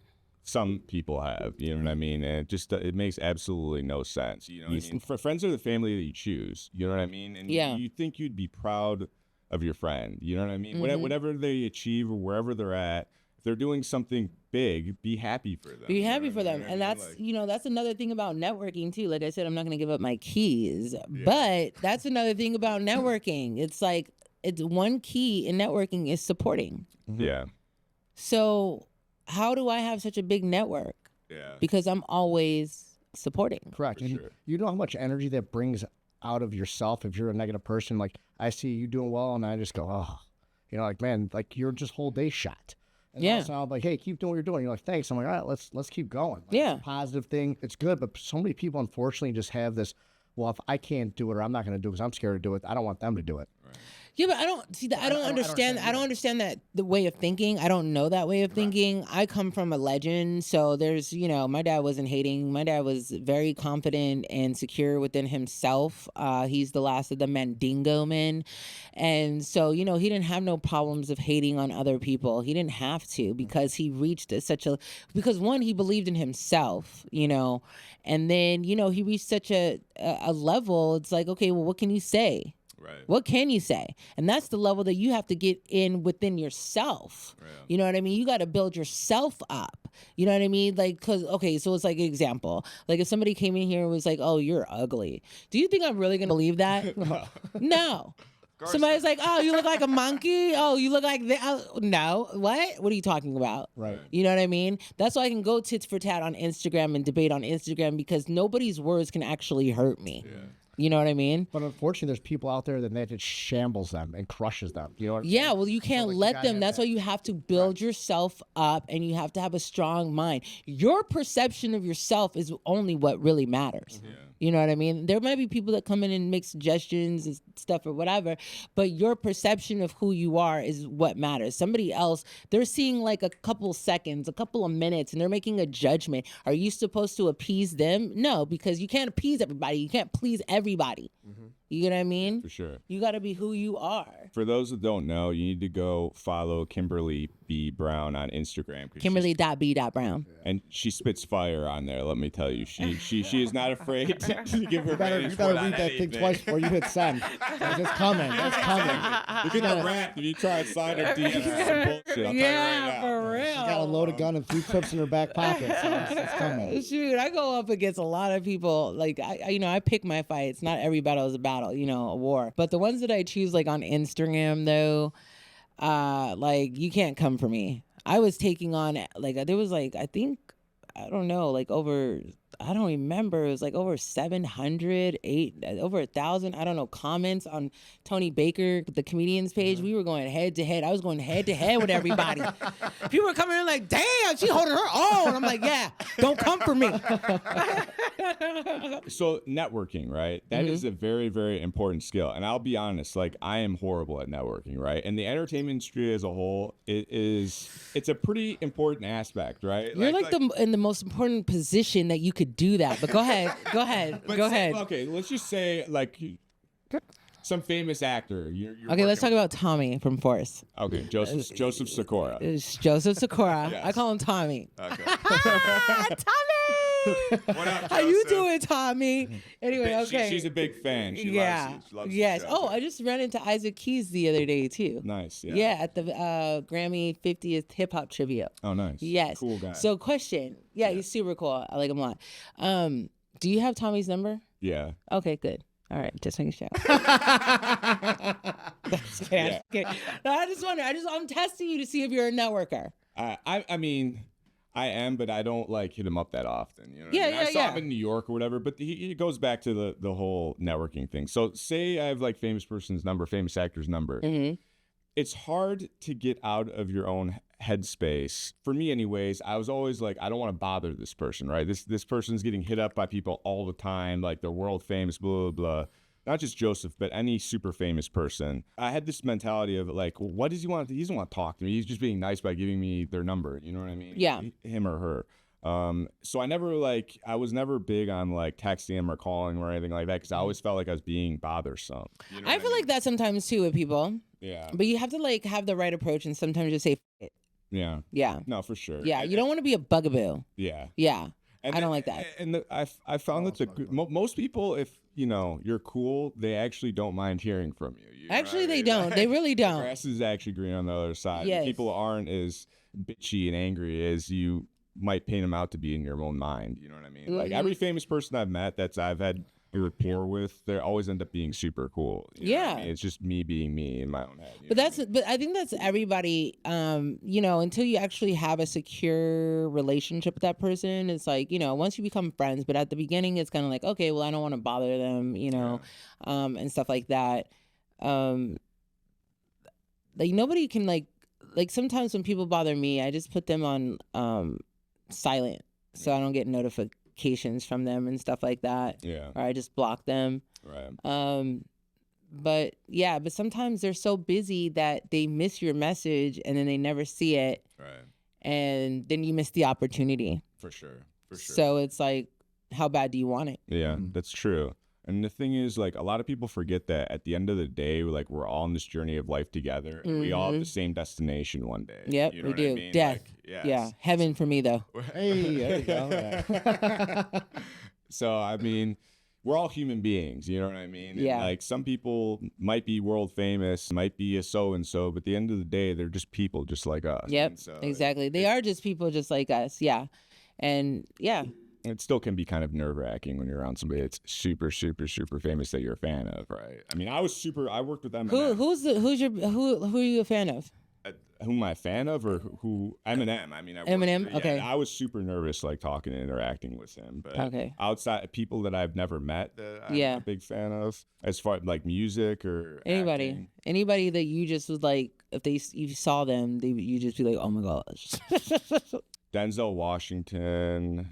some people have, you know what I mean? And it makes absolutely no sense. You know what I mean? Friends are the family that you choose, you know what I mean? And you think you'd be proud of your friend, you know what I mean? Mm-hmm. Whatever they achieve or wherever they're at, if they're doing something big, be happy for them. Be happy for them. And that's, that's another thing about networking too. Like I said, I'm not going to give up my keys, but that's another thing about networking. It's like, it's one key in networking is supporting. Mm-hmm. Yeah. So how do I have such a big network? Yeah. Because I'm always supporting. Correct. And you know how much energy that brings out of yourself if you're a negative person. Like I see you doing well and I just go, oh, like, man, like you're just whole day shot. And so I'm like, hey, keep doing what you're doing. You're like, thanks. I'm like, all right, let's keep going. Like, it's a positive thing. It's good. But so many people, unfortunately, just have this, well, if I can't do it or I'm not going to do it because I'm scared to do it, I don't want them to do it. Right. Yeah, but I don't see that. I don't understand. I don't understand that the way of thinking. I don't know that way of thinking. I come from a legend, so there's, my dad wasn't hating. My dad was very confident and secure within himself. He's the last of the Mandingo men, and so he didn't have no problems of hating on other people. He didn't have to because he reached because one, he believed in himself, and then he reached such a level. It's like, okay, well, what can you say? Right. What can you say? And that's the level that you have to get in within yourself. Yeah. You know what I mean? You got to build yourself up. You know what I mean? Like, so it's like an example. Like if somebody came in here and was like, oh, you're ugly. Do you think I'm really going to believe that? No. Somebody's like, oh, you look like a monkey. Oh, you look like no. What are you talking about? Right. You know what I mean? That's why I can go tits for tat on Instagram and debate on Instagram because nobody's words can actually hurt me. Yeah. You know what I mean? But unfortunately, there's people out there that just shambles them and crushes them. You know what I'm Yeah, saying? well, you can't let them. That's why you have to build yourself up and you have to have a strong mind. Your perception of yourself is only what really matters. Yeah. You know what I mean? There might be people that come in and make suggestions and stuff or whatever, but your perception of who you are is what matters. Somebody else, they're seeing like a couple seconds, a couple of minutes, and they're making a judgment. Are you supposed to appease them? No, because you can't appease everybody. You can't please everybody. Mm-hmm. You know what I mean? For sure. You got to be who you are. For those that don't know, you need to go follow Kimberly B Brown on Instagram. Kimberly.B.Brown. And she spits fire on there. Let me tell you, she is not afraid to give her. You better read that thing twice before you hit send. It's coming. It's coming. Look at the rap. If you try to sign her DM, it's some bullshit. I'll tell you right now. For real. She's got a loaded gun and 3 clips in her back pocket. So it's coming. Shoot, I go up against a lot of people. Like I pick my fights. Not every battle is a battle, a war. But the ones that I choose, like on Instagram, though, like you can't come for me. I was taking on there was I don't know, I don't remember. It was like over 700, over 1,000, I don't know, comments on Tony Baker, the comedian's page. We were going head to head. I was going head to head with everybody. People were coming in like, damn, she holding her own. I'm like, yeah, don't come for me. So networking, right? That is a very, very important skill. And I'll be honest, I am horrible at networking, right? And the entertainment industry as a whole, it's a pretty important aspect, right? You're in the most important position that you could do that. But go ahead. Go ahead. Okay, let's just say some famous actor. You're okay, let's talk about Tommy from Force. Okay, Joseph Sikora. It's Joseph Sikora. Yes. I call him Tommy. Okay. Tommy! What up, How you Joseph? doing, Tommy? Anyway, okay. She's a big fan. She yeah. loves you. She loves yes. the Oh, show. I just ran into Isaac Keys the other day too. Nice. Yeah. Yeah, at the Grammy 50th Hip Hop Trivia. Oh, nice. Yes. Cool guy. So, question. Yeah, he's super cool. I like him a lot. Do you have Tommy's number? Yeah. Okay, good. All right, just making sure. That's kidding. Yeah. No, I just wonder. I'm testing you to see if you're a networker. I mean, I am, but I don't hit him up that often. You know what Yeah, I mean? I saw yeah. him in New York or whatever, but it goes back to the whole networking thing. So say I have famous person's number, famous actor's number. Mm-hmm. It's hard to get out of your own headspace. For me anyways, I was always I don't want to bother this person, right? This person's getting hit up by people all the time, they're world famous, blah, blah, blah. Not just Joseph, but any super famous person. I had this mentality of what does he want? He doesn't want to talk to me. He's just being nice by giving me their number. You know what I mean? Yeah. Him or her. So I never I was never big on texting him or calling or anything like that because I always felt like I was being bothersome. You know I feel like that sometimes too with people. Yeah. But you have to have the right approach and sometimes just say, F it. Yeah. Yeah. No, for sure. Yeah. You don't want to be a bugaboo. Yeah. Yeah. And I don't like that. And I found that most people, if you're cool, they actually don't mind hearing from you. You know Actually, what I they mean? don't. They really The don't. grass is actually green on the other side. Yes. People aren't as bitchy and angry as you might paint them out to be in your own mind. You know what I mean? Mhm. Every famous person I've met I've had a rapport with, they always end up being super cool. You know what I Yeah. mean? It's just me being me in my own head. But I think that's everybody, until you actually have a secure relationship with that person, it's once you become friends, but at the beginning it's kind of okay, well, I don't want to bother them, and stuff like that. Nobody can sometimes when people bother me, I just put them on silent so I don't get notifications from them and stuff like that. Yeah. Or I just block them. Right. But sometimes they're so busy that they miss your message and then they never see it. Right. And then you miss the opportunity. For sure. So it's like, how bad do you want it? Yeah, that's true. And the thing is, like, a lot of people forget that at the end of the day, like, we're all on this journey of life together. And we all have the same destination one day. Yep, you know we what do. I mean? Death. Like, Yeah. Heaven for me, though. Hey, there you go. So, I mean, we're all human beings, you know what I mean? Yeah. And, like, some people might be world famous, might be a so-and-so, but at the end of the day, they're just people just like us. Yep, And so exactly. They are just people just like us. Yeah. And yeah. it still can be kind of nerve-wracking when you're around somebody that's super, super, super famous that you're a fan of, right? I mean, I worked with Eminem. Who are you a fan of? Who am I a fan of, or who? Eminem. I mean, Eminem? Okay. I was super nervous, like, talking and interacting with him. But Okay. outside people that I've never met, that I'm Yeah. a big fan of, as far as like music or acting. Anybody that you just was like, if you saw them, you just be like, oh my gosh. Denzel Washington.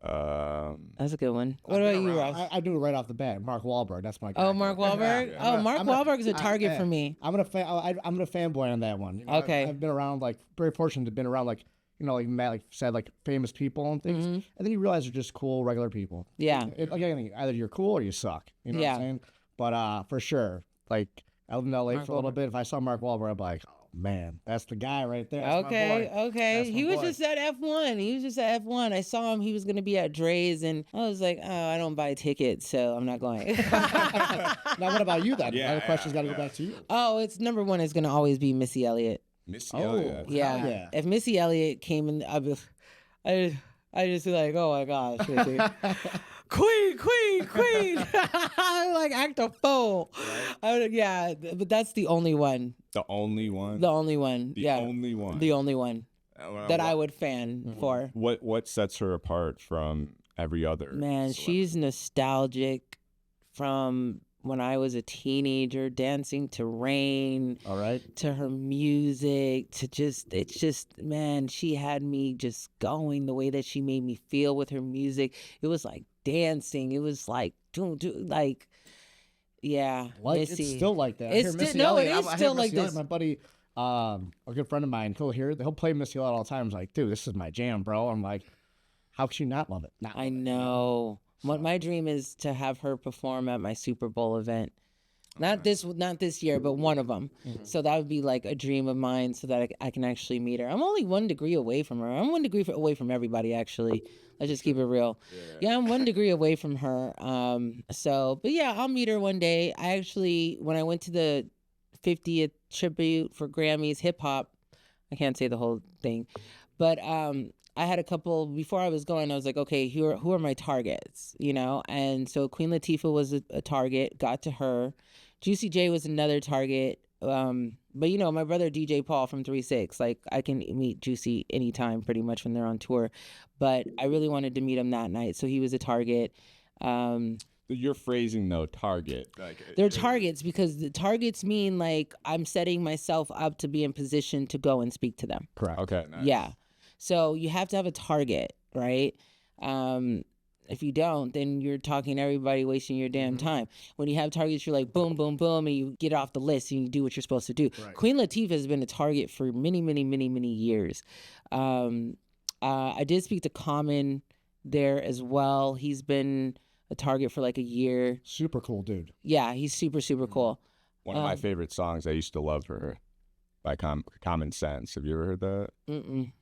That's a good one. What about you, Ross? I do it right off the bat. Mark Wahlberg. That's my guy. Oh, Mark Wahlberg. Yeah. Oh, Mark Wahlberg is a target for me. I'm gonna fanboy on that one. You know, Okay. I've been around, like, very fortunate to been around, like, you know, like Matt, like said, like, famous people and things, and then you realize they're just cool, regular people. Yeah. Like anything, either you're cool or you suck. You know what I'm saying? But for sure, like, I lived in LA for a little bit. If I saw Mark Wahlberg, I'd be like, oh man, that's the guy right there. That's my boy. Okay. That's my He was boy. just at F1. I saw him. He was going to be at Dre's, and I was like, oh, I don't buy tickets, so I'm not going. Now, what about you then? Yeah, My other question's got to yeah. go back to you. Oh, it's number one is going to always be Missy Elliott. Missy Elliott. hell Yeah. yeah. If Missy Elliott came in, I just be like, oh my gosh, Missy. Queen. I like act a fool. Yeah, but that's the only one. The only one. The only one. The yeah. only one. The only one Well, that I would fan for. What sets her apart from every other? Man, celebrity? she's nostalgic from when I was a teenager, dancing to Rain, All right. to her music, man, she had me just going the way that she made me feel with her music. It was like dancing. It was like, like, yeah, Like, Missy. it's still like that. I It's hear still- Missy no, it Elliott. is I hear still Missy like Elliott. this. My buddy, a good friend of mine, he'll play Missy Elliott all the time. He's like, dude, this is my jam, bro. I'm like, how could you not love it? I know. What my dream is to have her perform at my Super Bowl event. Not this year, but one of them. So that would be like a dream of mine, so that I can actually meet her. I'm only 1 degree away from her. I'm 1 degree away from everybody, actually. Let's just keep it real. Yeah, I'm 1 degree away from her. But yeah, I'll meet her one day. I actually, when I went to the 50th tribute for Grammys hip hop, I can't say the whole thing, but I had a couple before I was going. I was like, okay, who are my targets, you know? And so Queen Latifah was a target. Got to her. Juicy J was another target. But you know, my brother DJ Paul from 3-6, like I can meet Juicy anytime, pretty much when they're on tour. But I really wanted to meet him that night, so he was a target. Your phrasing though, target. Like, They're targets because the targets mean like I'm setting myself up to be in position to go and speak to them. Correct. Okay. Nice. Yeah. So you have to have a target, right? If you don't, then you're talking to everybody, wasting your damn time. When you have targets, you're like boom, boom, boom, and you get off the list and you do what you're supposed to do. Right. Queen Latifah has been a target for many, many, many, many years. I did speak to Common there as well. He's been a target for like a year. Super cool dude. Yeah, he's super, super cool. One of my favorite songs I used to love her by Common Sense. Have you ever heard that? Mm-mm.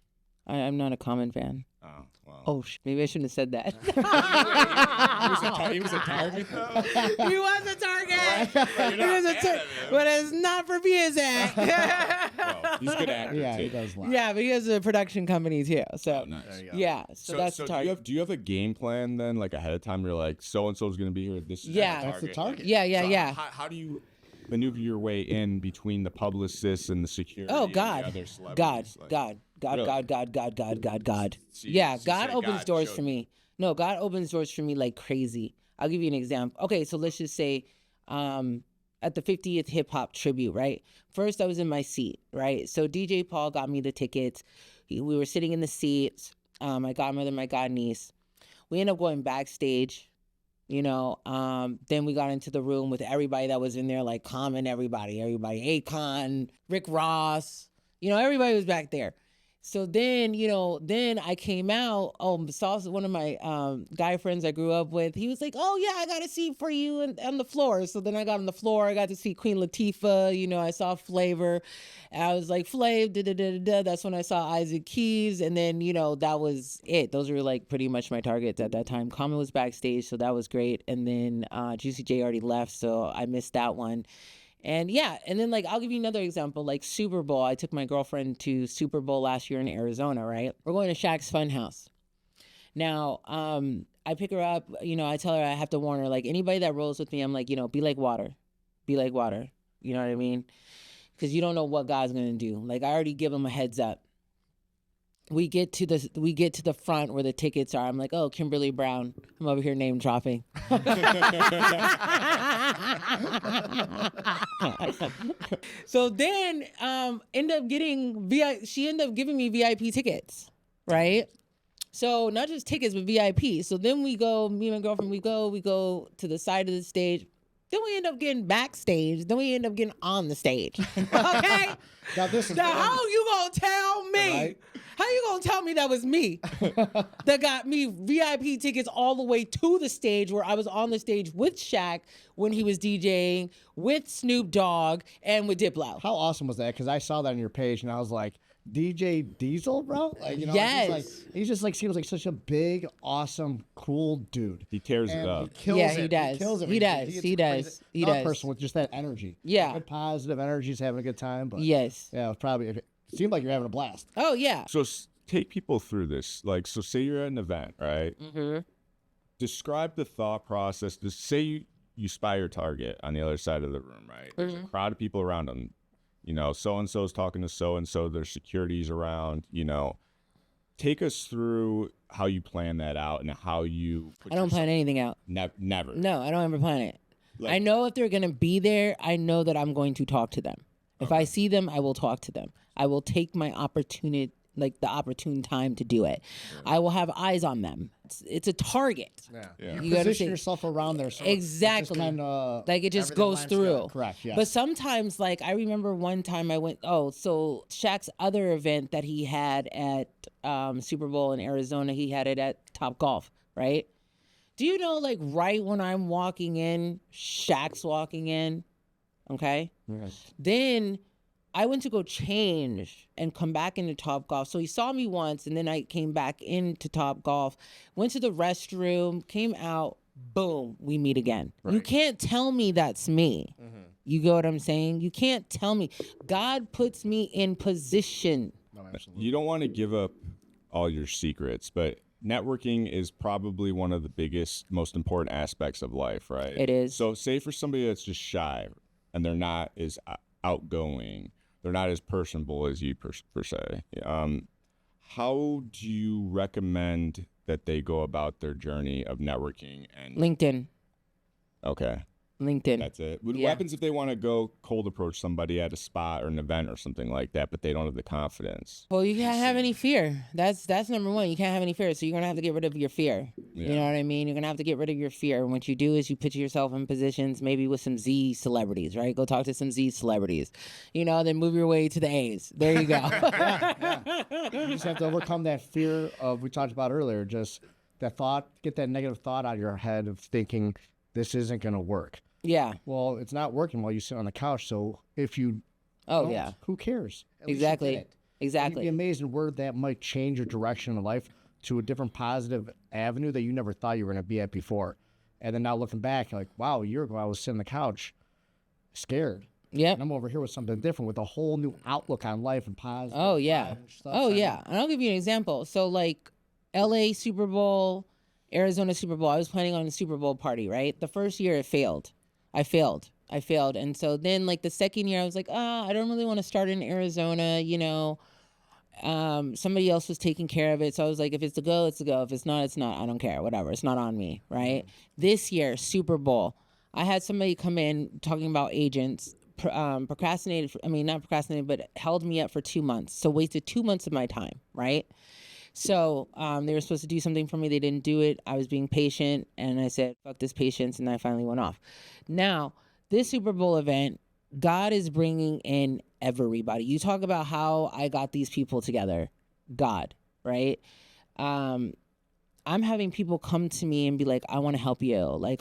I'm not a Common fan. Oh, well. Oh, maybe I shouldn't have said that. He was a target though. He was a target. He was a target, but it's not for music. Well, he's a good actor Yeah, too. he does laugh. Yeah, but he has a production company too. So Nice. yeah, so that's the do target. you have a game plan then, like ahead of time? You're like, so and so is going to be here. This is Yeah. That's the target. Yeah. How do you maneuver your way in between the publicists and the security? Oh and God, the other God, celebrities? Like, God. Really? God. So Yeah, you God say opens God doors showed for me. No, God opens doors for me like crazy. I'll give you an example. Okay, so let's just say at the 50th hip hop tribute, right? First, I was in my seat, right? So DJ Paul got me the tickets. We were sitting in the seats. My godmother, my godniece. We ended up going backstage. Then we got into the room with everybody that was in there, like Common, everybody, Akon, Rick Ross, everybody was back there. So then, then I came out, saw one of my guy friends I grew up with. He was like, oh, yeah, I got a seat for you on the floor. So then I got on the floor. I got to see Queen Latifah. I saw Flavor. And I was like, Flav, da-da-da-da-da. That's when I saw Isaac Keys. And then, that was it. Those were like pretty much my targets at that time. Common was backstage, so that was great. And then Juicy J already left, so I missed that one. And yeah, and then like I'll give you another example, like Super Bowl. I took my girlfriend to Super Bowl last year in Arizona, right? We're going to Shaq's Funhouse. Now, I pick her up, I tell her I have to warn her, like anybody that rolls with me, I'm like, be like water. Be like water. You know what I mean? Because you don't know what God's gonna do. Like I already give him a heads up. We get to the front where the tickets are. I'm like, oh, Kimberly Brown. I'm over here name dropping. So then she ended up giving me VIP tickets, right? So not just tickets, but VIP. So then me and my girlfriend, we go to the side of the stage. Then we end up getting backstage. Then we end up getting on the stage. Okay? Now how you gonna tell me? Right? How you gonna tell me that was me that got me VIP tickets all the way to the stage where I was on the stage with Shaq when he was DJing, with Snoop Dogg, and with Diplo? How awesome was that? Because I saw that on your page and I was like, DJ Diesel, bro? Like, Yes. He just seems like such a big, awesome, cool dude. He tears it And up. He kills Yeah, it. he does. He kills it. He does. Gets He does. crazy. He Another does. person with just that energy. Yeah. Good positive energy, just having a good time. But Yes. yeah, it seemed like you're having a blast. Oh, yeah. So take people through this. Like, so say you're at an event, right? Mm-hmm. Describe the thought process. Just say you spy your target on the other side of the room, right? There's a crowd of people around them. So-and-so's talking to so-and-so. There's securities around, Take us through how you plan that out and how you... I don't plan anything out. Never. No, I don't ever plan it. Like- I know if they're going to be there, I know that I'm going to talk to them. If I see them, I will talk to them. I will take my opportunity, like the opportune time to do it. I will have eyes on them. It's a target. Yeah. You gotta position say- yourself around there. So Exactly. Like it just everything goes lines through. together. Correct, yes. But sometimes, like I remember one time I went, so Shaq's other event that he had at Super Bowl in Arizona, he had it at Top Golf, right? Do you know, like right when I'm walking in, Shaq's walking in, okay? Yes. Then I went to go change and come back into Top Golf. So he saw me once, and then I came back into Top Golf, went to the restroom, came out, boom, we meet again. Right. You can't tell me that's me. Mm-hmm. You get what I'm saying? You can't tell me. God puts me in position. No, absolutely. You don't want to give up all your secrets, but networking is probably one of the biggest, most important aspects of life, right? It is. So say for somebody that's just shy and they're not as outgoing, they're not as personable as you per se. How do you recommend that they go about their journey of networking? And LinkedIn. Okay, LinkedIn. that's it. What Yeah. happens if they want to go cold approach somebody at a spot or an event or something like that, but they don't have the confidence? Well, you can't have any fear. That's number one. You can't have any fear. So you're gonna have to get rid of your fear. You Yeah. know what I mean? You're gonna have to get rid of your fear. And what you do is you put yourself in positions, maybe with some Z celebrities, right? Go talk to some Z celebrities. Then move your way to the A's. There you go. You just have to overcome that fear of we talked about earlier. Just that thought, get that negative thought out of your head of thinking this isn't going to work. Yeah. Well, it's not working while you sit on the couch. So if you, Oh don't, yeah. who cares? At least you Exactly. did it. You'd Exactly. be amazed where that might change your direction in life to a different positive avenue that you never thought you were going to be at before. And then now looking back, you're like, wow, a year ago I was sitting on the couch, scared. Yep. And I'm over here with something different, with a whole new outlook on life and positive. Oh yeah. stuff. Oh So, yeah. And I'll give you an example. So like LA Super Bowl, Arizona Super Bowl, I was planning on a Super Bowl party, right? The first year it failed. I failed. And so then like the second year I was like, I don't really want to start in Arizona, somebody else was taking care of it. So I was like, if it's a go, it's a go. If it's not, it's not. I don't care. Whatever. It's not on me, right? This year, Super Bowl, I had somebody come in talking about agents, not procrastinated, but held me up for 2 months. So wasted 2 months of my time, right? So they were supposed to do something for me. They didn't do it. I was being patient, and I said, fuck this patience, and I finally went off. Now, this Super Bowl event, God is bringing in everybody. You talk about how I got these people together. God, right? I'm having people come to me and be like, I want to help you. Like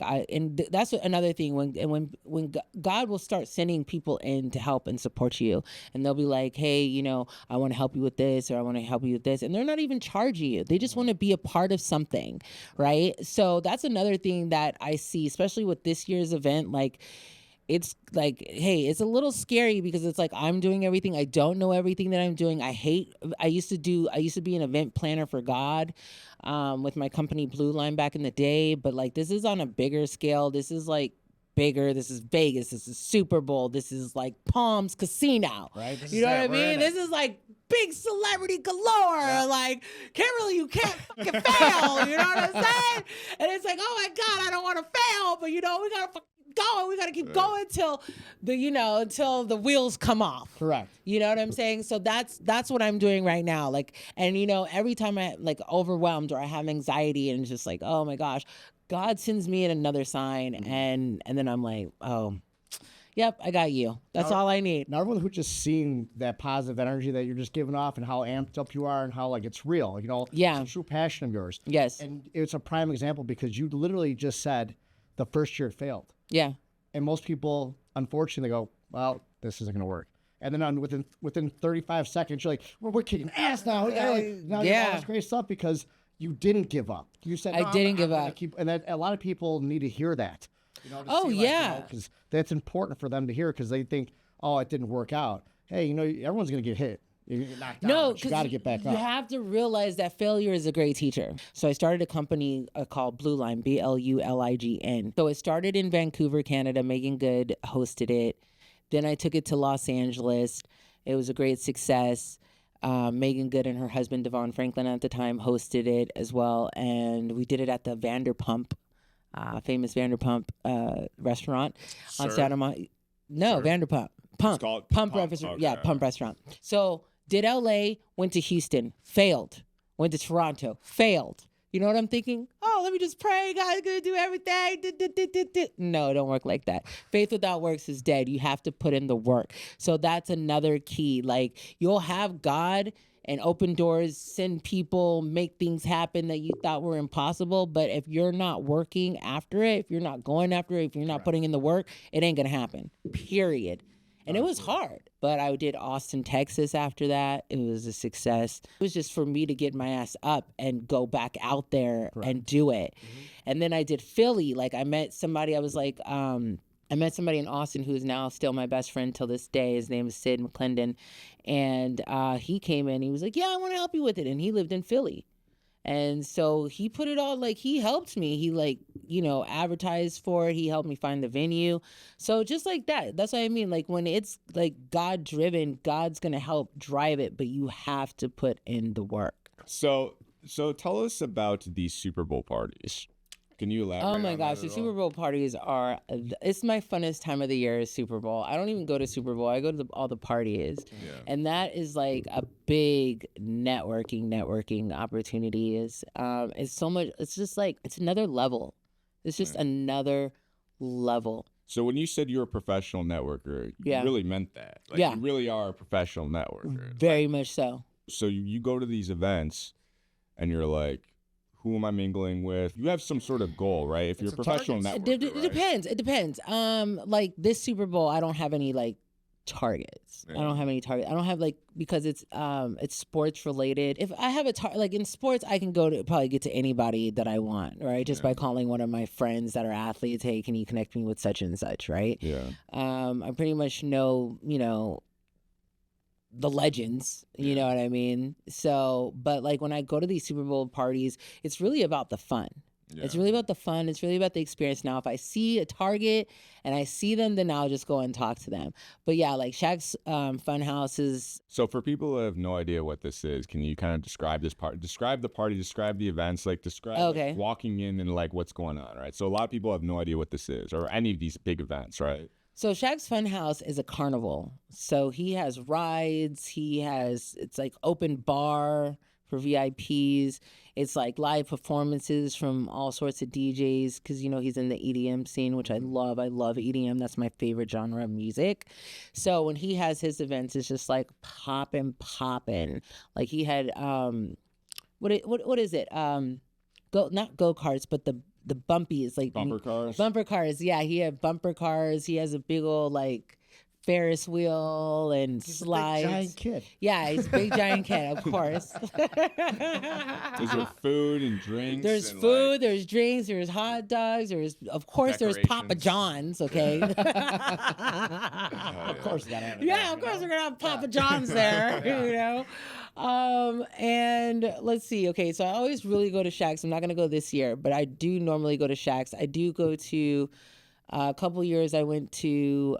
that's another thing when God will start sending people in to help and support you, and they'll be like, hey, I want to help you with this, or I want to help you with this. And they're not even charging you. They just want to be a part of something. Right. So that's another thing that I see, especially with this year's event. Like, it's like, hey, it's a little scary because it's like I'm doing everything. I don't know everything that I'm doing. I used to be an event planner for God with my company Blue Line back in the day. But like, this is on a bigger scale. This is like bigger. This is Vegas. This is Super Bowl. This is like Palms Casino. Right. You know what I mean? This is like big celebrity galore. Yeah. Like, Kimberly, you can't fucking fail. You know what I'm saying? And it's like, oh my God, I don't want to fail, but we gotta going. We got to keep going till the wheels come off. Correct. You know what I'm saying? So that's what I'm doing right now. Like, and every time I like overwhelmed or I have anxiety and it's just like, oh my gosh, God sends me in another sign, and then I'm like, oh, yep, I got you. That's all I need. Now, everyone who's just seeing that positive energy that you're just giving off and how amped up you are and how like it's real, Yeah. it's a true passion of yours. Yes. And it's a prime example because you literally just said the first year it failed. Yeah. And most people, unfortunately, go, well, this isn't going to work. And then within 35 seconds, you're like, we're kicking ass now. Now you have all this great stuff because you didn't give up. You said, I didn't give up. And that, a lot of people need to hear that. Because that's important for them to hear because they think, oh, it didn't work out. Hey, everyone's going to get hit. You get knocked down. No, you got to get back up. You have to realize that failure is a great teacher. So I started a company called Blue Line, BLULIGN. So it started in Vancouver, Canada. Megan Good hosted it. Then I took it to Los Angeles. It was a great success. Megan Good and her husband, Devon Franklin, at the time, hosted it as well. And we did it at the Vanderpump, famous Vanderpump restaurant on Santa Monica. No, Vanderpump. Pump. It's called Pump Pump. restaurant. Okay. Yeah, Pump restaurant. So did LA, went to Houston, failed. Went to Toronto, failed. You know what I'm thinking? Oh, let me just pray. God's going to do everything. No, it don't work like that. Faith without works is dead. You have to put in the work. So that's another key. Like, you'll have God and open doors, send people, make things happen that you thought were impossible. But if you're not working after it, if you're not going after it, if you're not putting in the work, it ain't going to happen, period. And it was hard, but I did Austin, Texas after that. It was a success. It was just for me to get my ass up and go back out there and do it. Mm-hmm. And then I did Philly. Like, I met somebody, I met somebody in Austin who's now still my best friend till this day. His name is Sid McClendon. And he came in, he was like, yeah, I want to help you with it. And he lived in Philly. And so he put it all, like, he helped me. He advertised for it. He helped me find the venue. So just like that, that's what I mean. Like, when it's like God driven, God's going to help drive it, but you have to put in the work. So tell us about these Super Bowl parties. Can you elaborate? Oh my gosh, the Super Bowl parties it's my funnest time of the year is Super Bowl. I don't even go to Super Bowl. I go to all the parties. Yeah. And that is like a big networking opportunity. It's so much, it's just like, it's another level. It's just another level. So when you said you're a professional networker, you really meant that. Like, you really are a professional networker. Very much so. So you go to these events and you're like, who am I mingling with? You have some sort of goal, right? If you're a professional networker, it depends. It depends. Like this Super Bowl, I don't have any like targets. Yeah. I don't have any targets. I don't have like, because it's sports related. If I have a target, like in sports, I can probably get to anybody that I want, right? Just by calling one of my friends that are athletes, hey, can you connect me with such and such, right? Yeah. I pretty much know, the legends, you know what I mean? So, but like when I go to these Super Bowl parties, it's really about the fun. Yeah. It's really about the fun. It's really about the experience. Now, if I see a target and I see them, then I'll just go and talk to them. But yeah, like Shaq's Fun House is. So for people who have no idea what this is, can you kind of describe this part? Describe the party, describe the events, like describe like, walking in and like what's going on, right? So a lot of people have no idea what this is or any of these big events, right? So Shaq's Fun House is a carnival. So he has rides. It's like open bar for VIPs. It's like live performances from all sorts of DJs because, you know, he's in the EDM scene, which I love. I love EDM. That's my favorite genre of music. So when he has his events, it's just like popping. Like he had, what is it? Not go-karts, but the bumpies, like Bumper cars. Bumper cars, yeah. He had bumper cars. He has a big old like Ferris wheel and slides. Big, giant kid. Yeah, he's a big giant kid, of course. Is there food and drinks? There's and, food, like, there's drinks, there's hot dogs, there's Papa Decorations. John's, okay? Of course, you gotta have it. Yeah, of course we're gonna have Papa John's there, you know. And let's see. Okay, so I always really go to Shaq's. I'm not gonna go this year, but I do normally go to Shaq's. I do go to a couple years. I went to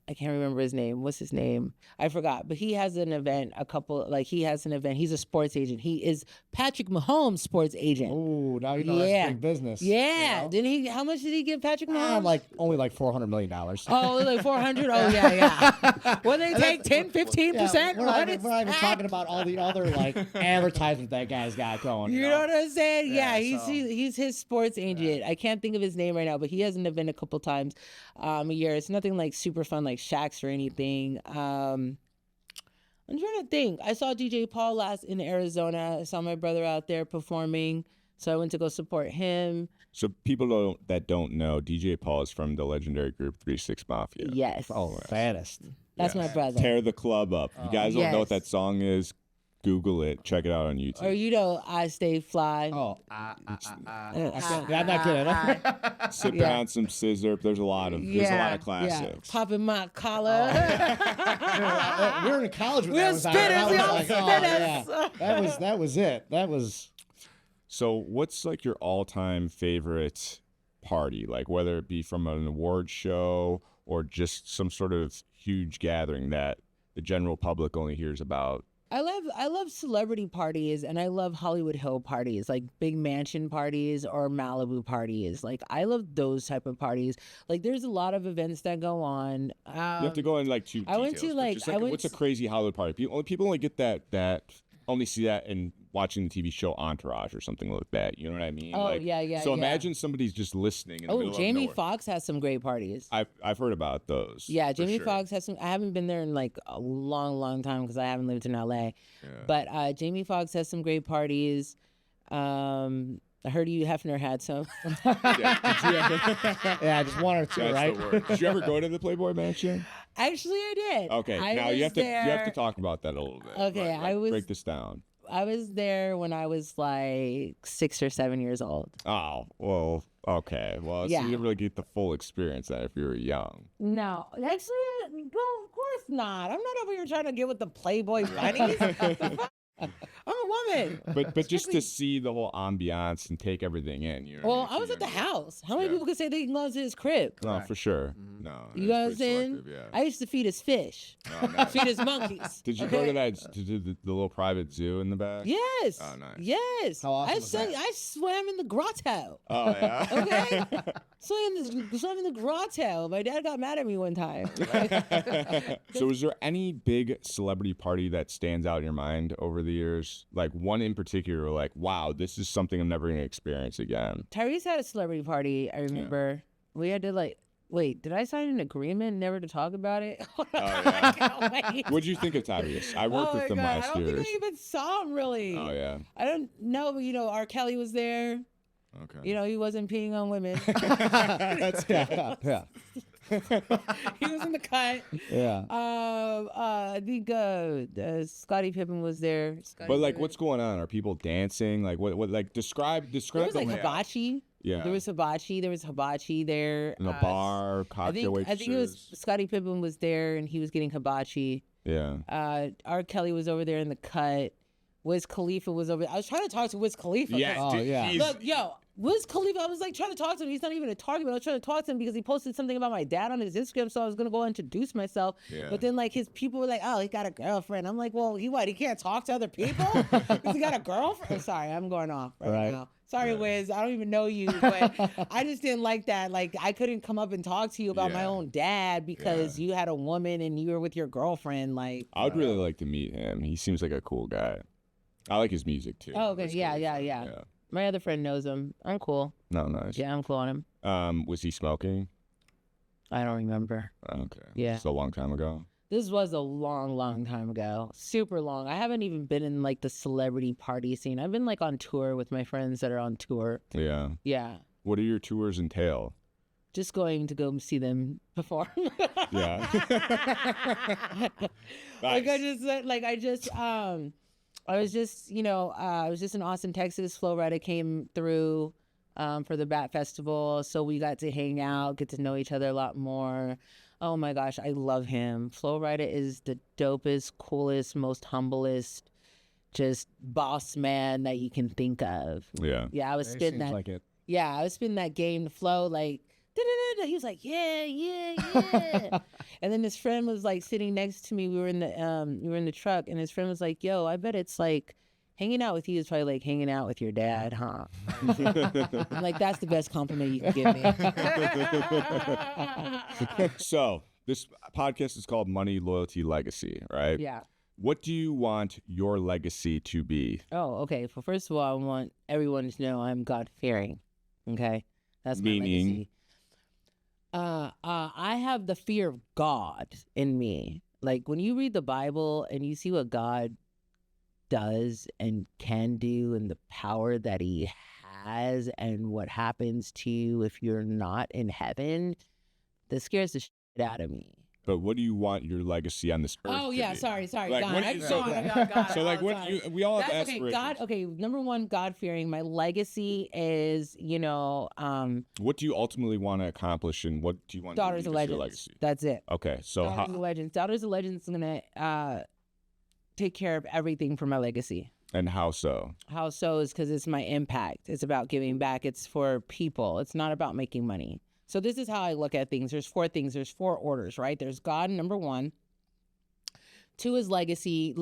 I can't remember his name. What's his name? I forgot. But he has an event. He's a sports agent. He is Patrick Mahomes' sports agent. Oh, now you know that's big business. Yeah. You know? Didn't he? How much did he give Patrick Mahomes? Only like $400 million. Oh, like 400? Oh, yeah. Well, they take 10, 15%? We're not even talking about all the other like advertisements that guy's got going. You know what I'm saying? Yeah, so- he's his sports agent. I can't think of his name right now, but he has an event a couple times a year. It's nothing like super fun like Shaq's or anything. I'm trying to think. I saw DJ Paul last in Arizona. I saw my brother out there performing, so I went to go support him. So people that don't know, DJ Paul is from the legendary group 3-6 Mafia. Yes. Oh, fattest. That's my brother. Tear the club up. You guys don't know what Yes. that song is? Google it. Check it out on YouTube. Or you know, I stay fly. Oh, I'm I'm not kidding. Sipping on some scissor. There's a lot of classics. Yeah. Popping my collar. We were in college with We're that. Was spinners, I we was all like, spinners. yeah. That was it. That was. So what's like your all-time favorite party? Like whether it be from an award show or just some sort of huge gathering that the general public only hears about. I love celebrity parties and I love Hollywood Hill parties, like big mansion parties or Malibu parties. Like I love those type of parties. Like there's a lot of events that go on. You have to go in like two I went details, to, but like- just, I went what's a to- crazy Hollywood party? People only get that only see that in watching the TV show Entourage or something like that. You know what I mean? Oh, like, yeah. So imagine somebody's just listening in the middle of Jamie nowhere. Foxx has some great parties. I've heard about those. Yeah, for Jamie sure. Foxx has some. I haven't been there in like a long time because I haven't lived in LA. Yeah. But Jamie Foxx has some great parties. I heard Hugh Hefner had some. Yeah, just one or two, That's right? the word. Did you ever go to the Playboy Mansion? Actually, I did. Okay, I now you was have to talk about that a little bit. Okay, Like, I was- break this down. I was there when I was like 6 or 7 years old. Oh well, okay. Well, so Yeah. you didn't really get the full experience then if you were young. No, actually, well, of course not. I'm not over here trying to get with the Playboy bunnies. I'm a woman. But just to see the whole ambiance and take everything in. You know what Well, mean? I was at the house. How many Yeah. people could say they can go to his crib? No, for sure. No. You know what I'm it's pretty saying? selective, Yeah. I used to feed his fish, Oh, nice. feed his monkeys. Did you go to the little private zoo in the back? Yes. Oh, nice. Yes. How awesome was that? I swam in the grotto. Oh yeah. Okay. swam in the grotto. My dad got mad at me one time. So is there any big celebrity party that stands out in your mind over the years? Like one in particular, like, wow, this is something I'm never gonna experience again. Tyrese had a celebrity party. I remember we had to like. Wait, did I sign an agreement never to talk about it? yeah. Wait. What'd you think of Tyrese? I worked Oh with my him God, last I don't year. think I even saw him really. Oh yeah. I don't know, but R. Kelly was there. Okay. He wasn't peeing on women. That's good. Yeah. He was in the cut. Yeah. I think Scottie Pippen was there. But like, what's going on? Are people dancing? Like, what? Like, describe There was the like layout. hibachi. Yeah. There was hibachi there. In a bar, I cocktail think it was waitresses. Scottie Pippen was there and he was getting hibachi. Yeah. R. Kelly was over there in the cut. Wiz Khalifa was over there. I was trying to talk to Wiz Khalifa. 'cause- Oh, dude, yeah. he's- Look, Wiz Khalifa, I was like trying to talk to him. He's not even a target, but I was trying to talk to him because he posted something about my dad on his Instagram, so I was going to go introduce myself. Yeah. But then, like, his people were like, oh, he got a girlfriend. I'm like, well, he can't talk to other people? Because he got a girlfriend? I'm sorry, I'm going off right now. Sorry, Wiz, I don't even know you, but I just didn't like that. Like, I couldn't come up and talk to you about my Yeah. own dad because you had a woman and you were with your girlfriend. Like, I would really like to meet him. He seems like a cool guy. I like his music too. Oh, okay. That's Yeah, really yeah, fun. yeah. My other friend knows him. I'm cool. No, nice. Yeah, I'm cool on him. Was he smoking? I don't remember. Okay. Yeah. Just a long time ago. This was a long, long time ago. Super long. I haven't even been in like the celebrity party scene. I've been like on tour with my friends that are on tour. Yeah. Yeah. What do your tours entail? Just going to go see them perform. Yeah. Like I Nice. just said, like I was just, I was just in Austin, Texas. Flo Rida came through for the Bat Festival, so we got to hang out, get to know each other a lot more. Oh my gosh, I love him. Flo Rida is the dopest, coolest, most humblest, just boss man that you can think of. Yeah. Yeah, I was It spitting seems that. like it. Yeah, I was spitting that game to Flo like. Da-da-da-da. He was like, yeah, yeah, yeah. And then his friend was like sitting next to me. We were in the truck, and his friend was like, yo, I bet it's like hanging out with you is probably like hanging out with your dad, huh? I'm like, that's the best compliment you can give me. So this podcast is called Money, Loyalty, Legacy, right? Yeah. What do you want your legacy to be? Oh, okay. Well, first of all, I want everyone to know I'm God fearing. Okay, that's my Meaning? legacy. I have the fear of God in me. Like when you read the Bible and you see what God does and can do and the power that he has and what happens to you if you're not in heaven, that scares the shit out of me. But what do you want your legacy on this earth Oh to yeah, be? sorry, Like, God. what- I so- God. So like what we all have That's okay. aspirations. God. Okay, number one, God fearing. My legacy is, What do you ultimately want to accomplish, and what do you want Daughters to of leave as your Legends. legacy? That's it. Okay, so Daughters of Legends. Daughters of Legends is gonna take care of everything for my legacy. and how so? How so is because it's my impact. It's about giving back. It's for people. It's not about making money. So this is how I look at things. There's four things. There's four orders, right? There's God, number one. Two is legacy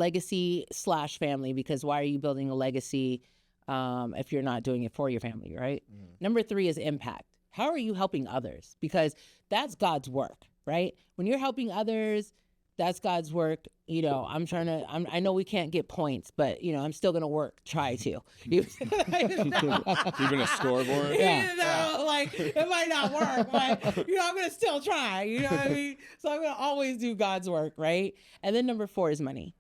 / family, because why are you building a legacy if you're not doing it for your family, right? Number three is impact. How are you helping others? Because that's God's work, right? When you're helping others, that's God's work. I know we can't get points, but I'm still gonna try to. Even a scoreboard? Like it might not work, but I'm gonna still try. You know what I mean? So I'm gonna always do God's work, right? And then number four is money.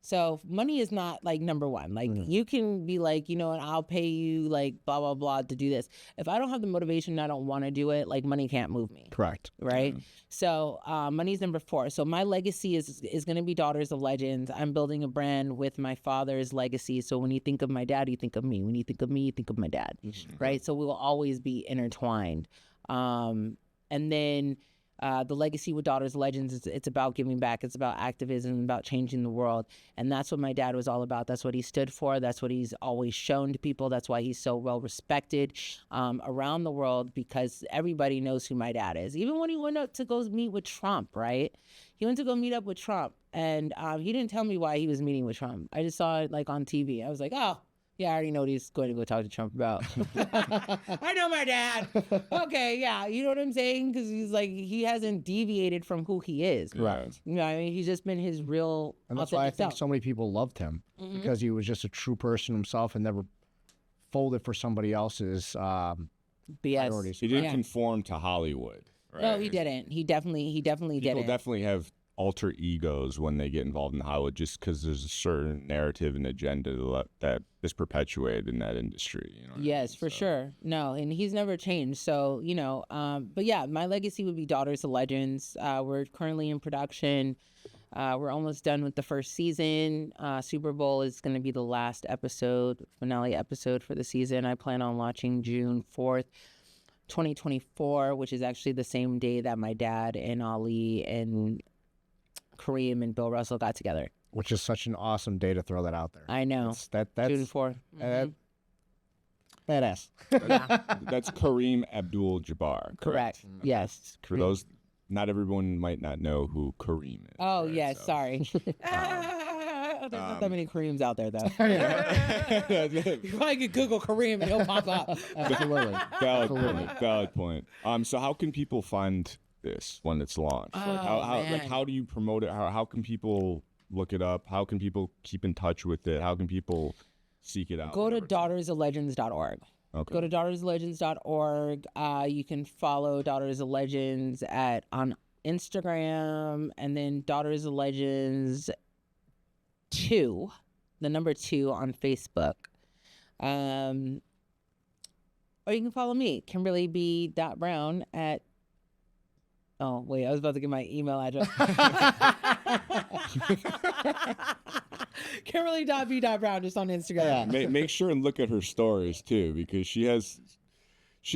So money is not like number one. Like you can be like, and I'll pay you like blah blah blah to do this. If I don't have the motivation, I don't want to do it. Like money can't move me. Correct. Right. So money's number four. So my legacy is going to be Daughters of Legends. I'm building a brand with my father's legacy. So when you think of my dad, you think of me. When you think of me, you think of my dad. Right. So we will always be intertwined. And then the legacy with Daughters of Legends, it's about giving back. It's about activism, about changing the world. And that's what my dad was all about. That's what he stood for. That's what he's always shown to people. That's why he's so well respected around the world, because everybody knows who my dad is. Even when he went up to go meet with Trump, right? He went to go meet up with Trump. And he didn't tell me why he was meeting with Trump. I just saw it like on TV. I was like, oh, yeah, I already know what he's going to go talk to Trump about. I know my dad. Okay, yeah, you know what I'm saying? Because he's like, he hasn't deviated from who he is. Correct. You know what I mean? He's just been his real And that's why I authentic think self. so many people loved him, because he was just a true person himself and never folded for somebody else's BS. priorities. He didn't Yeah. conform to Hollywood. Right? No, he didn't. He definitely People didn't. definitely have alter egos when they get involved in Hollywood, just because there's a certain narrative and agenda that is perpetuated in that industry. You know what I Yes, mean? for So- sure. No, and he's never changed. So, but yeah, my legacy would be Daughters of Legends. We're currently in production. We're almost done with the first season. Super Bowl is going to be the last finale episode for the season. I plan on launching June 4th, 2024, which is actually the same day that my dad and Ali and Kareem and Bill Russell got together. Which is such an awesome day to throw that out there. I know. That's June 4th. badass. That's Kareem Abdul-Jabbar. Correct. Yes. For those, not everyone might not know who Kareem is. Oh, right? yes. So- Sorry. There's not that many Kareems out there, though. You probably could Google Kareem and he'll pop up. Absolutely. Valid point. So how can people find this when it's launched? Like Oh, man. how do you promote it? How can people look it up? How can people keep in touch with it? How can people seek it out? Go to daughtersoflegends.org. Okay. Go to daughtersoflegends.org. You can follow Daughters of Legends on Instagram, and then Daughters of Legends 2, the number 2 on Facebook. Or you can follow me, Kimberly B. Brown at. Oh wait, I was about to get my email address. Kimberly.b.brown just on Instagram. Make sure and look at her stories too, because she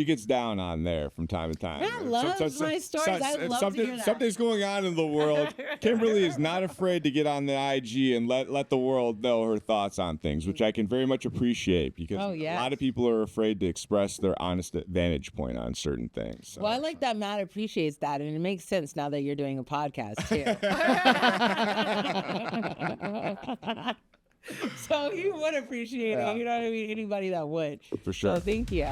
gets down on there from time to time. I love my stories. I love to hear that. Something's going on in the world. Kimberly is not afraid to get on the IG and let the world know her thoughts on things, which I can very much appreciate, because a lot of people are afraid to express their honest vantage point on certain things. So. Well, I like that Matt appreciates that, and it makes sense now that you're doing a podcast too. So he would appreciate it. You know what I mean? Anybody that would. For sure. So thank you.